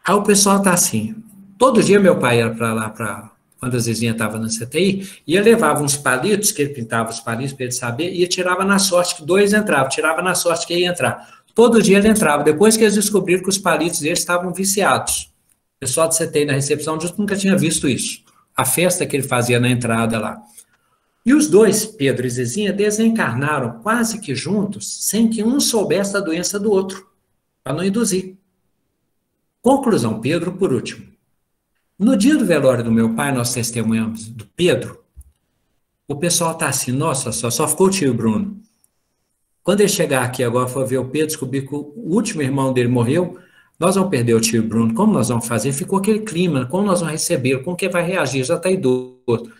S1: Aí o pessoal está assim. Todo dia meu pai ia para lá, quando a Zizinha estava na CTI, e levava uns palitos, que ele pintava os palitos para ele saber, e tirava na sorte que 2 entravam, tirava na sorte que ia entrar. Todo dia ele entrava, depois que eles descobriram que os palitos deles estavam viciados. O pessoal de CTI na recepção justo nunca tinha visto isso. A festa que ele fazia na entrada lá. E os 2, Pedro e Zizinha, desencarnaram quase que juntos, sem que um soubesse da doença do outro, para não induzir. Conclusão, Pedro por último. No dia do velório do meu pai, nós testemunhamos do Pedro, o pessoal está assim, nossa, só ficou o tio Bruno. Quando ele chegar aqui agora, for ver o Pedro, descobrir que o último irmão dele morreu, nós vamos perder o tio Bruno, como nós vamos fazer? Ficou aquele clima, como nós vamos receber, como que vai reagir, já está idoso.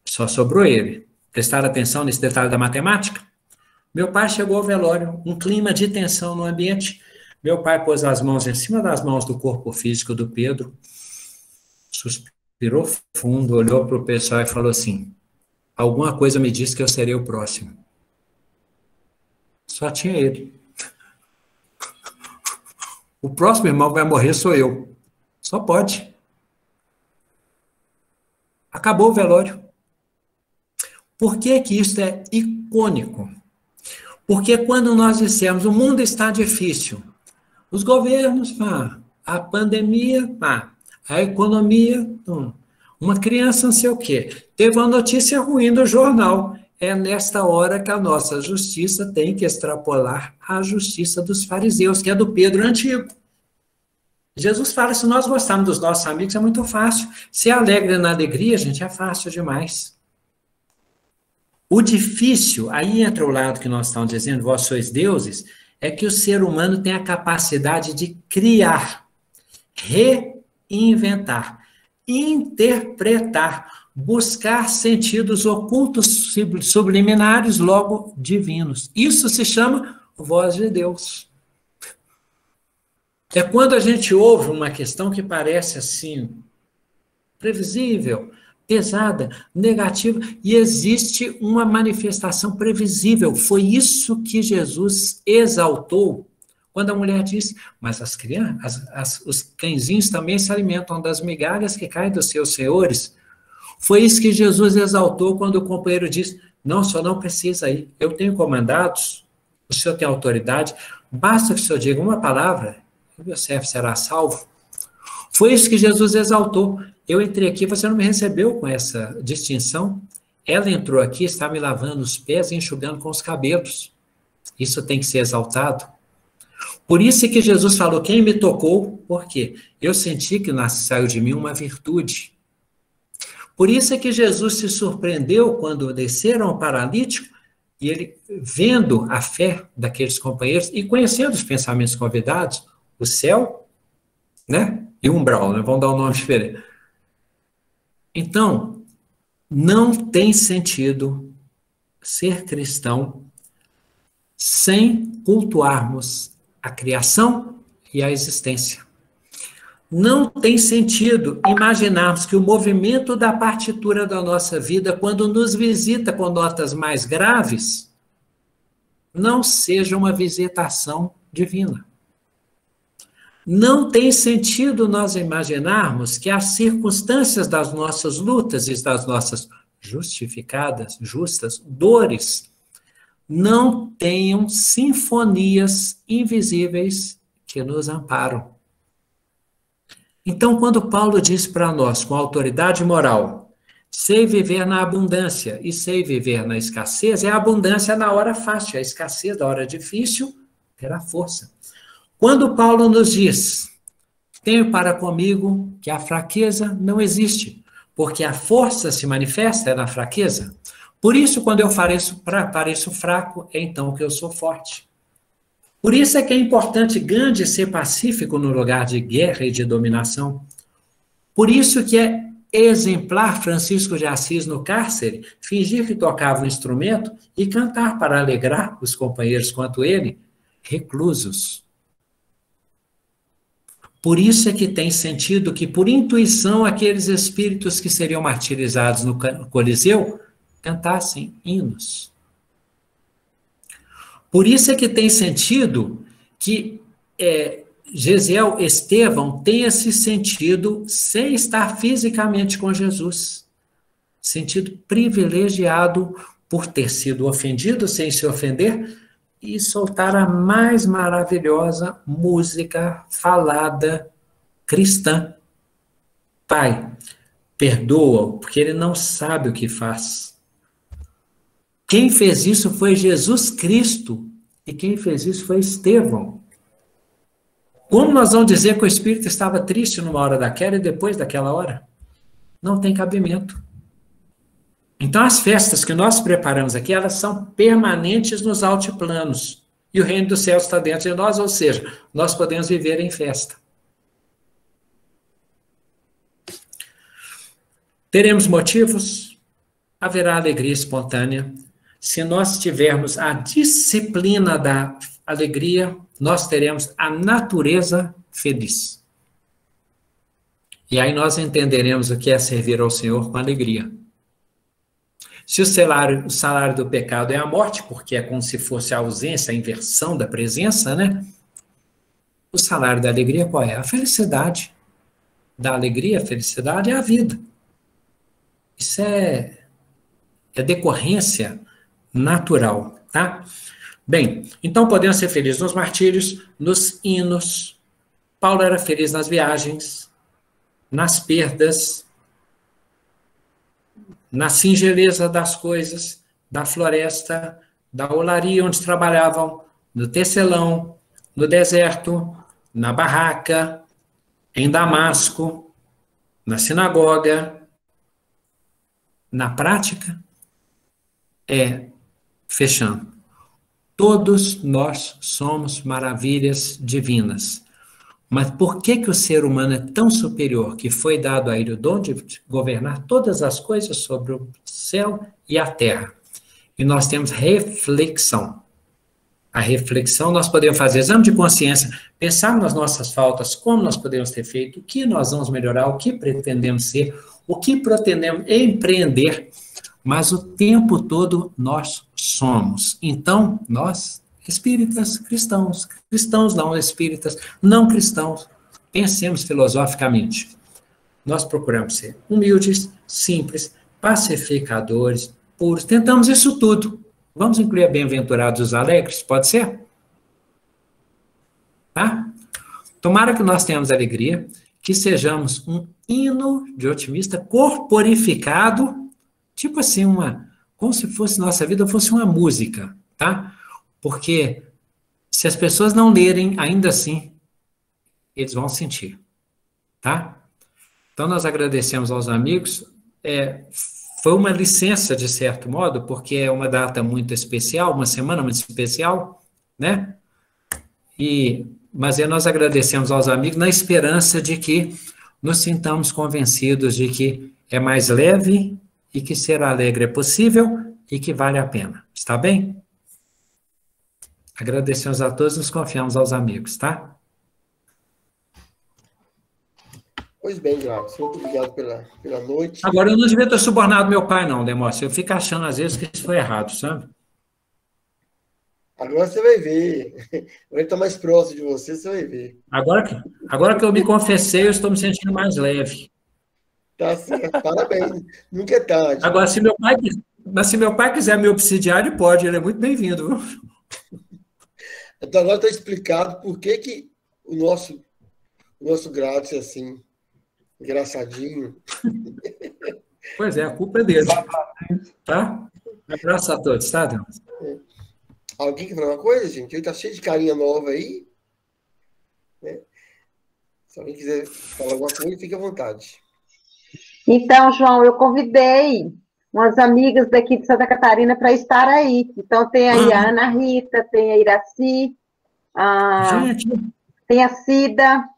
S1: Só sobrou ele. Prestaram atenção nesse detalhe da matemática? Meu pai chegou ao velório, um clima de tensão no ambiente. Meu pai pôs as mãos em cima das mãos do corpo físico do Pedro, suspirou fundo, olhou para o pessoal e falou assim, alguma coisa me disse que eu serei o próximo. Só tinha ele. O próximo irmão que vai morrer sou eu. Só pode. Acabou o velório. Por que que isso é icônico? Porque quando nós dissemos, o mundo está difícil, os governos, a pandemia, a economia, uma criança não sei o quê, teve uma notícia ruim no jornal. É nesta hora que a nossa justiça tem que extrapolar a justiça dos fariseus, que é do Pedro antigo. Jesus fala, se nós gostarmos dos nossos amigos, é muito fácil. Ser alegre na alegria, gente, é fácil demais. O difícil, aí entra o lado que nós estamos dizendo, vós sois deuses, é que o ser humano tem a capacidade de criar, reinventar, interpretar, buscar sentidos ocultos subliminares, logo divinos. Isso se chama voz de Deus. É quando a gente ouve uma questão que parece assim, previsível, pesada, negativa, e existe uma manifestação previsível. Foi isso que Jesus exaltou quando a mulher disse, mas as crianças, os cãezinhos também se alimentam das migalhas que caem dos seus senhores. Foi isso que Jesus exaltou quando o companheiro disse, não, só não precisa ir, eu tenho comandados, o senhor tem autoridade, basta que o senhor diga uma palavra, e o servo será salvo. Foi isso que Jesus exaltou. Eu entrei aqui, você não me recebeu com essa distinção, ela entrou aqui, está me lavando os pés e enxugando com os cabelos. Isso tem que ser exaltado. Por isso é que Jesus falou, quem me tocou? Por quê? Eu senti que saiu de mim uma virtude. Por isso é que Jesus se surpreendeu quando desceram ao paralítico e ele, vendo a fé daqueles companheiros e conhecendo os pensamentos convidados, o céu, né? E o umbral, né? Vamos dar um nome diferente. Então, não tem sentido ser cristão sem cultuarmos a criação e a existência. Não tem sentido imaginarmos que o movimento da partitura da nossa vida, quando nos visita com notas mais graves, não seja uma visitação divina. Não tem sentido nós imaginarmos que as circunstâncias das nossas lutas e das nossas justificadas, justas dores, não tenham sinfonias invisíveis que nos amparam. Então, quando Paulo diz para nós, com autoridade moral, sei viver na abundância e sei viver na escassez, é a abundância na hora fácil, a escassez da hora difícil terá força. Quando Paulo nos diz, tenho para comigo que a fraqueza não existe, porque a força se manifesta na fraqueza. Por isso, quando eu pareço fraco, é então que eu sou forte. Por isso é que é importante Gandhi ser pacífico no lugar de guerra e de dominação. Por isso que é exemplar Francisco de Assis no cárcere, fingir que tocava um instrumento e cantar para alegrar os companheiros quanto ele, reclusos. Por isso é que tem sentido que, por intuição, aqueles espíritos que seriam martirizados no Coliseu cantassem hinos. Por isso é que tem sentido que Gesiel Estevão tenha esse sentido sem estar fisicamente com Jesus. Sentido privilegiado por ter sido ofendido sem se ofender e soltar a mais maravilhosa música falada cristã. Pai, perdoa-o, porque ele não sabe o que faz. Quem fez isso foi Jesus Cristo, e quem fez isso foi Estevão. Como nós vamos dizer que o Espírito estava triste numa hora daquela e depois daquela hora? Não tem cabimento. Então, as festas que nós preparamos aqui, elas são permanentes nos altiplanos. E o reino dos céus está dentro de nós, ou seja, nós podemos viver em festa. Teremos motivos? Haverá alegria espontânea. Se nós tivermos a disciplina da alegria, nós teremos a natureza feliz. E aí nós entenderemos o que é servir ao Senhor com alegria. Se o salário do pecado é a morte, porque é como se fosse a ausência, a inversão da presença, né? O salário da alegria qual é? A felicidade. Da alegria, a felicidade é a vida. Isso é decorrência natural, tá? Bem, então podemos ser felizes nos martírios, nos hinos. Paulo era feliz nas viagens, nas perdas, na singeleza das coisas, da floresta, da olaria onde trabalhavam, no tecelão, no deserto, na barraca, em Damasco, na sinagoga. Na prática, fechando, todos nós somos maravilhas divinas. Mas por que o ser humano é tão superior que foi dado a ele o dom de governar todas as coisas sobre o céu e a terra? E nós temos reflexão. A reflexão, nós podemos fazer exame de consciência, pensar nas nossas faltas, como nós podemos ter feito, o que nós vamos melhorar, o que pretendemos ser, o que pretendemos empreender, mas o tempo todo nós somos. Então, nós, espíritas, cristãos não espíritas, não cristãos, pensemos filosoficamente. Nós procuramos ser humildes, simples, pacificadores, puros, tentamos isso tudo. Vamos incluir a bem-aventurados os alegres, pode ser? Tá? Tomara que nós tenhamos alegria, que sejamos um hino de otimista corporificado tipo assim, como se fosse nossa vida fosse uma música, tá? Porque se as pessoas não lerem, ainda assim, eles vão sentir, tá? Então, nós agradecemos aos amigos. Foi uma licença, de certo modo, porque é uma data muito especial, uma semana muito especial, né? Mas nós agradecemos aos amigos na esperança de que nos sintamos convencidos de que é mais leve e que ser alegre é possível e que vale a pena. Está bem? Agradecemos a todos, nos confiamos aos amigos, tá?
S3: Pois bem, Gladson, muito obrigado pela noite.
S1: Agora, eu não devia ter subornado meu pai, não, Demócio. Eu fico achando, às vezes, que isso foi errado, sabe?
S3: Agora você vai ver. Agora ele está mais próximo de você, você vai ver.
S1: Agora que eu me confessei, eu estou me sentindo mais leve.
S3: Tá certo, parabéns. Nunca é tarde.
S1: Agora, se meu pai quiser me obsidiar, ele pode, ele é muito bem-vindo, viu?
S3: Então agora está explicado por que o nosso Gladson é assim, engraçadinho.
S1: Pois é, a culpa é dele. Tá? Um abraço a todos, tá, Deus?
S3: Alguém quer falar uma coisa, gente? Ele está cheio de carinha nova aí. Né? Se alguém quiser falar alguma coisa, fique à vontade.
S4: Então, João, eu convidei umas amigas daqui de Santa Catarina para estar aí. Então, tem aí a Ana Rita, tem a Iraci,
S1: Gente,
S4: tem a Cida.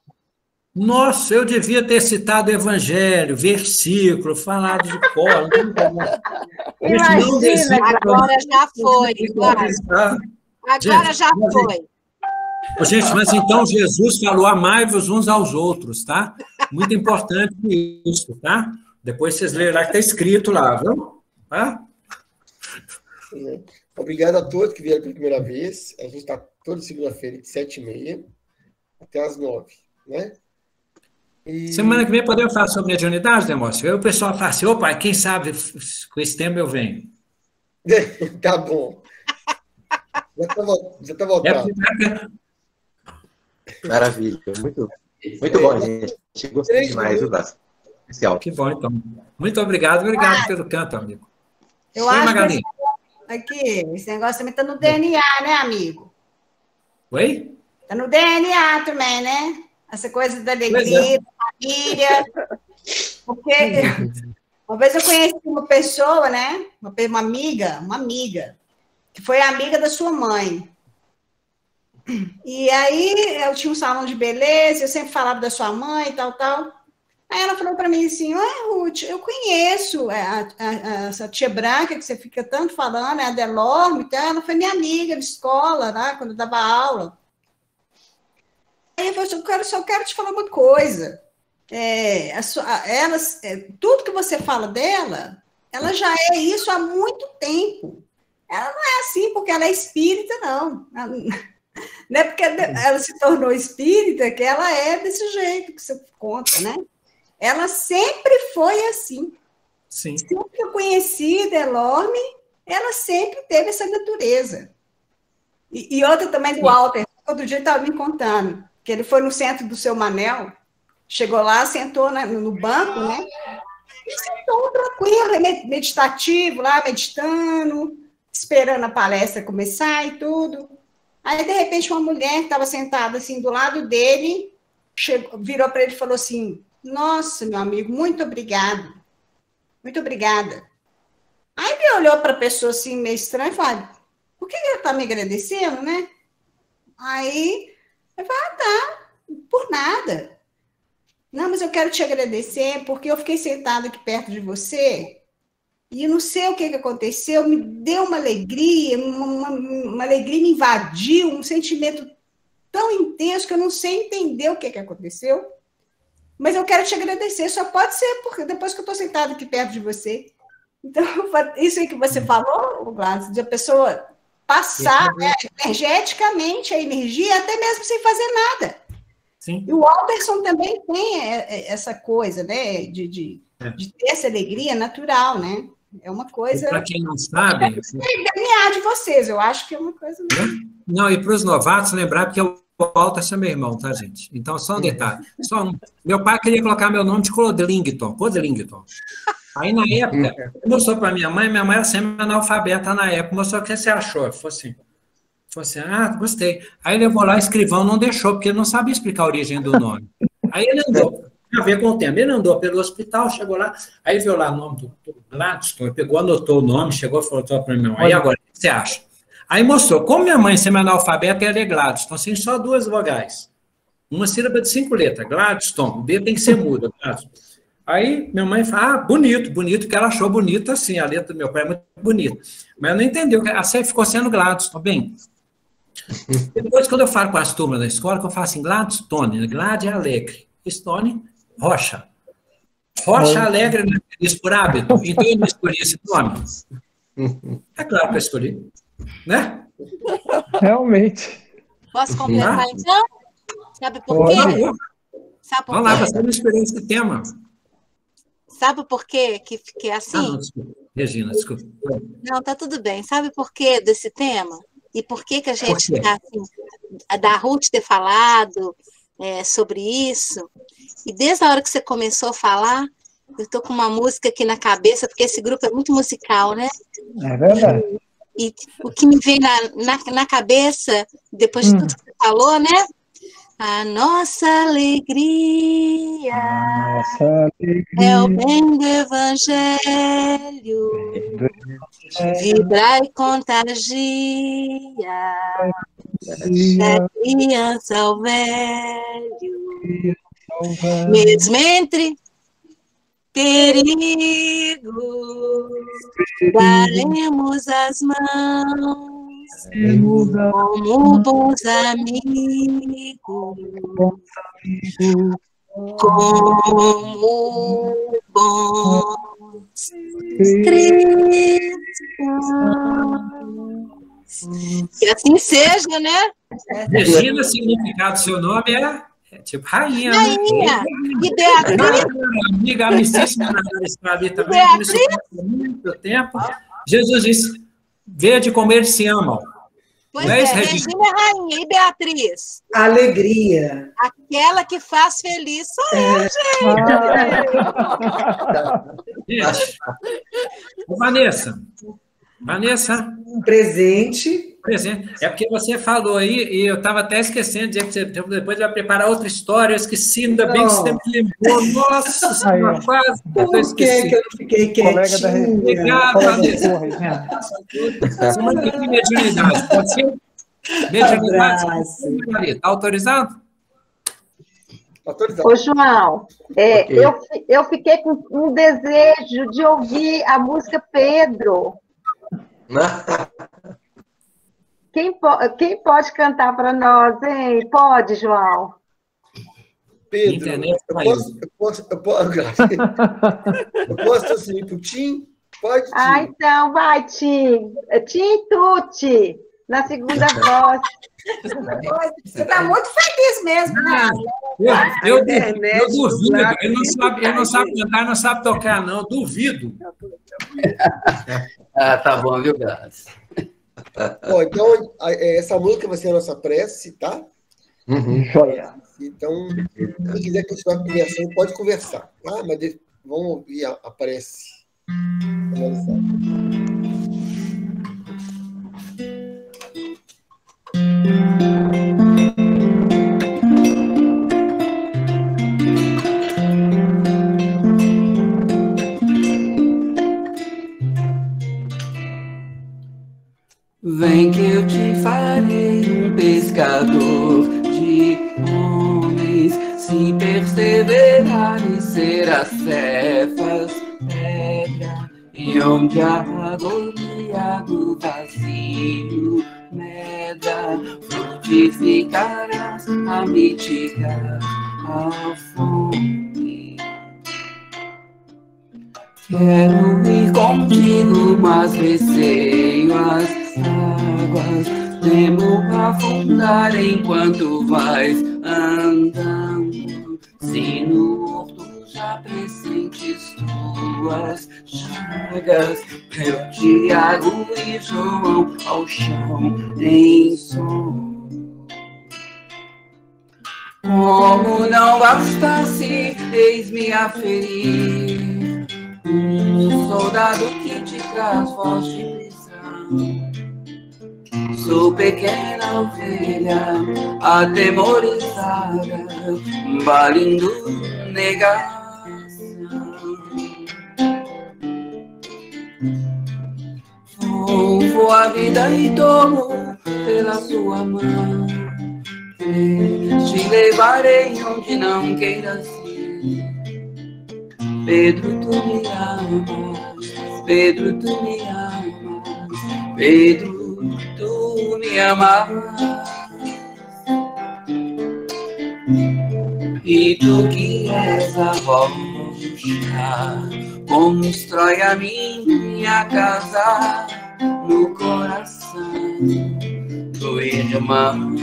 S1: nossa, eu devia ter citado o Evangelho, versículo, falado de cor.
S4: Imagina,
S5: agora já foi. Agora já foi.
S1: Gente, mas então Jesus falou: amai-vos uns aos outros, tá? Muito importante isso, tá? Depois vocês lerem lá que está escrito lá, viu? Tá?
S3: Obrigado a todos que vieram pela primeira vez. A gente está toda segunda-feira, de 7h30 até as 9h, né?
S1: Semana que vem podemos falar sobre mediunidade, Demócio? Aí o pessoal fala assim: opa, quem sabe com esse tema eu venho.
S3: Tá bom. Já está voltado.
S6: Maravilha. Muito bom, gente. Gostei demais do Gladson. Especial.
S1: Que bom, então. Muito obrigado. Obrigado pelo canto, amigo.
S5: Eu acho que esse negócio também está no DNA, né, amigo?
S1: Oi?
S5: Está no DNA também, né? Essa coisa da alegria, da família. Porque uma vez eu conheci uma pessoa, né? Uma amiga, que foi amiga da sua mãe. E aí eu tinha um salão de beleza, eu sempre falava da sua mãe e tal. Aí ela falou para mim assim: Ruth, eu conheço essa tia Branca que você fica tanto falando, é a Delorme, então ela foi minha amiga de escola, né, quando eu dava aula. Aí eu falei: só quero te falar uma coisa. Tudo que você fala dela, ela já é isso há muito tempo. Ela não é assim porque ela é espírita, não. Não é porque ela se tornou espírita que ela é desse jeito que você conta, né? Ela sempre foi assim.
S1: Sim.
S5: Sempre que eu conheci Delorme, ela sempre teve essa natureza. E outra também do Walter, outro dia ele estava me contando, que ele foi no centro do Seu Manel, chegou lá, sentou no banco, né? E sentou tranquilo, meditativo, lá, meditando, esperando a palestra começar e tudo. Aí, de repente, uma mulher que estava sentada assim do lado dele, virou para ele e falou assim: nossa, meu amigo, muito obrigado. Muito obrigada. Aí ele olhou para a pessoa assim, meio estranho, e falou: por que ela está me agradecendo, né? Aí ele falou: tá, por nada. Não, mas eu quero te agradecer porque eu fiquei sentada aqui perto de você e não sei o que aconteceu, me deu uma alegria, uma alegria me invadiu, um sentimento tão intenso que eu não sei entender o que aconteceu. Mas eu quero te agradecer, só pode ser porque depois que eu estou sentada aqui perto de você. Então, isso aí que você falou, Gladson, de a pessoa passar energeticamente a energia, até mesmo sem fazer nada.
S1: Sim.
S5: E o Alberson também tem essa coisa, né, de ter essa alegria natural, né? É uma coisa...
S1: Para quem não sabe...
S5: É DNA de vocês, eu acho que é uma coisa...
S1: Não, e para os novatos, lembrar, porque o Walter é meu irmão, tá, gente? Então, só um detalhe. Meu pai queria colocar meu nome de Codlington. Aí, na época, mostrou para minha mãe era semi-analfabeta na época, mostrou o que você achou. Falou assim, gostei. Aí levou lá, escrivão não deixou, porque ele não sabia explicar a origem do nome. Aí ele andou, a ver com o tempo, ele andou pelo hospital, chegou lá, aí viu lá o nome do Gladstone, pegou, anotou o nome, chegou e falou para minha mãe, e agora, o que você acha? Aí mostrou, como minha mãe semi-analfabeta, ela é Gladstone, assim, só 2 vogais. Uma sílaba de 5 letras, Gladstone, o D tem que ser mudo, Gladstone. Aí minha mãe fala, bonito, que ela achou bonito assim, a letra do meu pai é muito bonita. Mas ela não entendeu, assim ficou sendo Gladstone, bem. Depois, quando eu falo com as turmas da escola, que eu falo assim, Gladstone, Glad é alegre, Stone, rocha. Rocha alegre, não é feliz por hábito. Então eu não escolhi esse nome. É claro que eu escolhi, né?
S7: Realmente.
S2: Posso completar, então? Sabe por
S7: Pode.
S2: quê? Sabe por
S1: Vamos lá,
S2: quê?
S1: você não escolheu esse tema.
S2: Sabe por quê que é assim?
S1: Não, desculpa. Regina, desculpa.
S2: Não, tá tudo bem. Sabe por quê desse tema? E por que a gente
S1: Por quê?
S2: tá assim, da Ruth ter falado sobre isso? E desde a hora que você começou a falar, eu tô com uma música aqui na cabeça, porque esse grupo é muito musical, né?
S7: É verdade.
S2: E o que me vem na cabeça, depois de tudo que você falou, né? A nossa alegria
S7: Nossa
S2: é o
S7: alegria.
S2: bem do Evangelho, vibra e contagia, da criança ao velho, mesmo entre perigos, daremos as mãos como bons amigos, como bons cristãos. Que assim seja, né?
S1: Regina, o significado do seu nome é tipo rainha,
S2: Rainha.
S1: né?
S2: E Beatriz,
S1: Amiga amicíssima na está ali também,
S2: Beatriz?
S1: que me suporta há muito tempo. Jesus disse, vede como eles se amam.
S2: pois
S1: Não é
S2: é,
S1: isso, Regina?
S2: Regina é rainha. E Beatriz?
S8: Alegria.
S2: Aquela que faz feliz sou eu,
S1: Gente, ô, Vanessa,
S8: Presente.
S1: presente. É porque você falou aí, e eu estava até esquecendo de dizer que você depois vai preparar outra história, eu esqueci, ainda bem que você me lembrou. Nossa Senhora, quase que eu
S8: Por que
S1: esqueci.
S8: que eu não fiquei
S7: Colega da
S8: quietinha?
S1: Obrigado,
S7: Colega
S1: Vanessa.
S7: da Regina.
S1: Semana que vem, mediunidade, pode ser? Mediunidade,
S8: Abraço.
S1: está autorizado?
S3: Autorizado.
S4: Ô, João, eu fiquei com um desejo de ouvir a música Pedro. Quem pode cantar para nós, hein? Pode, João?
S3: Pedro,
S1: Internet
S3: eu
S1: caiu.
S3: posso transferir para o Tim? Pode, Tim.
S4: Ah, então, vai, Tim. Tim Tuti, na segunda voz.
S5: Você está muito feliz mesmo, né?
S1: Eu
S8: internet do
S1: duvido,
S8: Gladys
S1: ele não sabe cantar, não sabe tocar, não, duvido.
S9: Tá bom, viu, Gladys?
S3: Bom, então, essa música vai ser a nossa prece, tá?
S7: Joia.
S3: Então, quem quiser continuar conversando, pode conversar, tá? Mas vamos ouvir a prece.
S9: Vem que eu te farei um pescador de homens, se perseverares serás cefas, pedra, e onde a agonia do vazio medra, frutificarás a mitigar a fome. Quero ir contigo, mas receio as águas, temo afundar enquanto vais andando. Se no horto já pressentes tuas chagas, eu, Tiago e João ao chão em som. Como não bastasse, eis-me a ferir soldado que te traz voz de prisão. Sou pequena ovelha, atemorizada, balindo negação. Vou a vida e tomo pela sua mão. Te levarei onde não queiras ir. Pedro, tu me amas. Pedro, tu me amas. Pedro, tu me amas. E tu que és a rocha, constrói a minha casa no coração do irmão.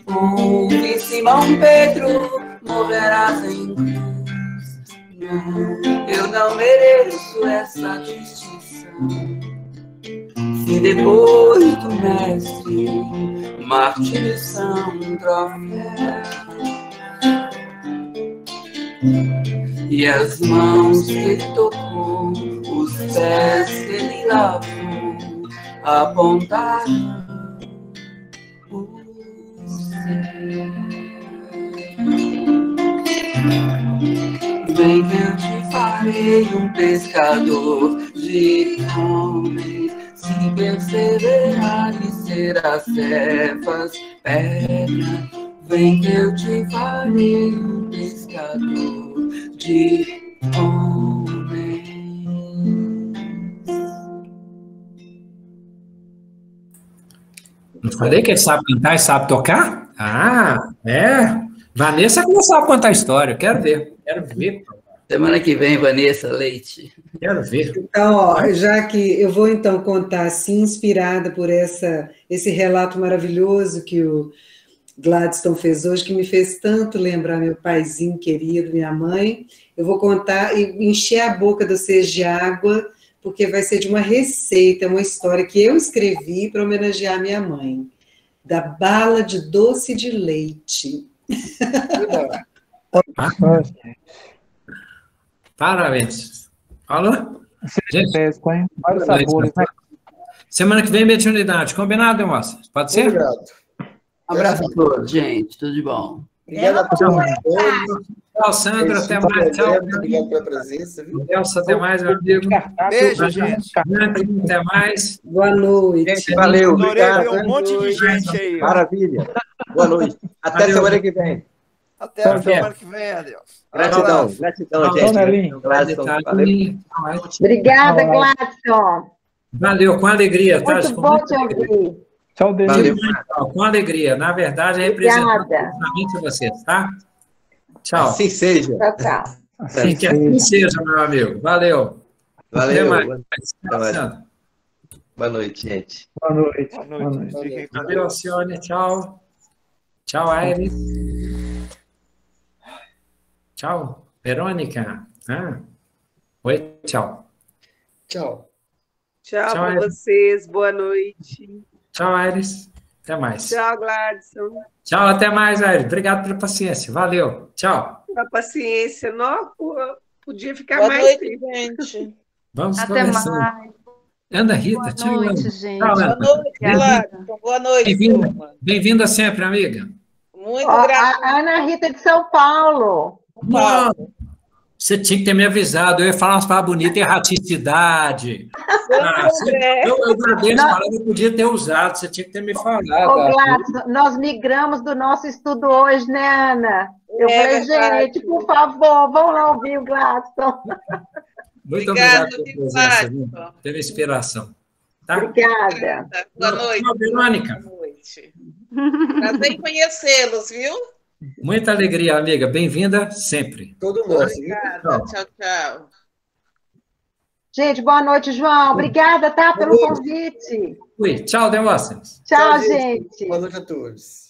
S9: Ouve, Simão Pedro, morrerás em cruz. Não, eu não mereço essa justiça. Se depois do mestre, mártires são troféu. E as mãos que ele tocou, os pés que ele lavou, apontaram o céu. Vem que eu te farei um pescador de homens. Se perseverar e serás cefas, pedra. Vem que eu te farei um pescador de homens.
S1: Não falei que ele sabe cantar e sabe tocar? Ah, é. Vanessa que não sabe contar história. Quero ver.
S9: Semana que vem, Vanessa Leite.
S1: Quero ver.
S8: Então, ó, já que eu vou então contar assim, inspirada por esse relato maravilhoso que o Gladstone fez hoje, que me fez tanto lembrar meu paizinho querido, minha mãe. Eu vou contar e encher a boca de vocês de água, porque vai ser de uma receita, uma história que eu escrevi para homenagear minha mãe, da bala de doce de leite.
S1: Parabéns. Falou?
S7: Gente, com vários sabores, né?
S1: Semana que vem, mediunidade. Combinado, moça? Pode ser?
S3: Obrigado.
S9: Abraço a todos, gente. Tudo de bom.
S3: Obrigado a todos.
S1: Tchau, Sandra. Até mais. Tchau.
S3: Obrigado pela presença. Viu?
S1: Elsa, até mais, meu amigo.
S10: Beijo, gente.
S1: Até mais.
S8: Boa noite.
S6: Gente, valeu.
S10: Adorei
S6: Obrigado.
S10: ver um monte de gente aí. Ó.
S6: Maravilha. Boa noite. Até
S1: Valeu.
S6: semana que vem.
S10: Até a semana que vem, adeus.
S6: Gratidão, gente.
S1: Gratidão.
S6: Valeu.
S4: Obrigada, Gladstone.
S1: Valeu, com alegria. Tá?
S4: Muito bom te ouvir.
S7: Tchau, Denis.
S6: Valeu.
S1: Com alegria. Na verdade, é representando justamente vocês, tá? Tchau.
S6: Assim seja.
S4: Tchau, tchau.
S1: E que assim seja, meu amigo. Valeu.
S6: Valeu.
S1: Até mais.
S6: Boa noite, gente.
S7: Boa noite.
S10: Boa noite. Fiquem com
S1: Valeu, Alcione. Tchau. Tchau, Aires. Tchau, Verônica. Oi, tchau.
S3: Tchau.
S11: Tchau para
S1: Aires.
S11: vocês. Boa noite.
S1: Tchau, Aires. Até mais.
S11: Tchau, Gladstone.
S1: Tchau, até mais, Aires. Obrigado pela paciência. Valeu. Tchau.
S11: A paciência. Não, podia ficar
S12: Boa
S11: mais
S12: noite,
S11: tempo.
S12: gente.
S1: Vamos
S13: Até
S1: conversando.
S13: mais.
S1: Ana Rita,
S13: Boa
S1: tchau.
S13: noite,
S1: Ana.
S13: gente.
S1: Tchau, Ana.
S12: Boa noite, Gladstone. Boa noite,
S1: Bem-vinda.
S12: turma.
S1: Bem-vinda sempre, amiga.
S12: Muito
S4: Ó,
S12: grata.
S4: a Ana Rita de São Paulo.
S1: Não, você tinha que ter me avisado. Eu ia falar umas palavras bonitas, erraticidade. Eu agradeço, falando, eu podia ter usado, você tinha que ter me falado.
S4: Ô, Gladstone, nós migramos do nosso estudo hoje, né, Ana? Eu falei,
S12: verdade.
S4: gente, por favor, vamos lá ouvir o Gladstone.
S1: Muito
S12: Obrigada,
S1: obrigado pela presença, viu?
S12: Gladstone.
S1: Pela inspiração. Tá?
S4: Obrigada.
S12: Boa noite.
S1: Tchau, Verônica.
S12: Boa noite. Prazer em conhecê-los, viu?
S1: Muita alegria, amiga. Bem-vinda sempre.
S3: Todo nosso. Viu?
S12: Obrigada. Tchau, tchau.
S4: Gente, boa noite, João. Obrigada, tá, pelo convite.
S1: Ui, tchau, Demóstenes.
S4: Tchau, gente.
S3: Boa noite a todos.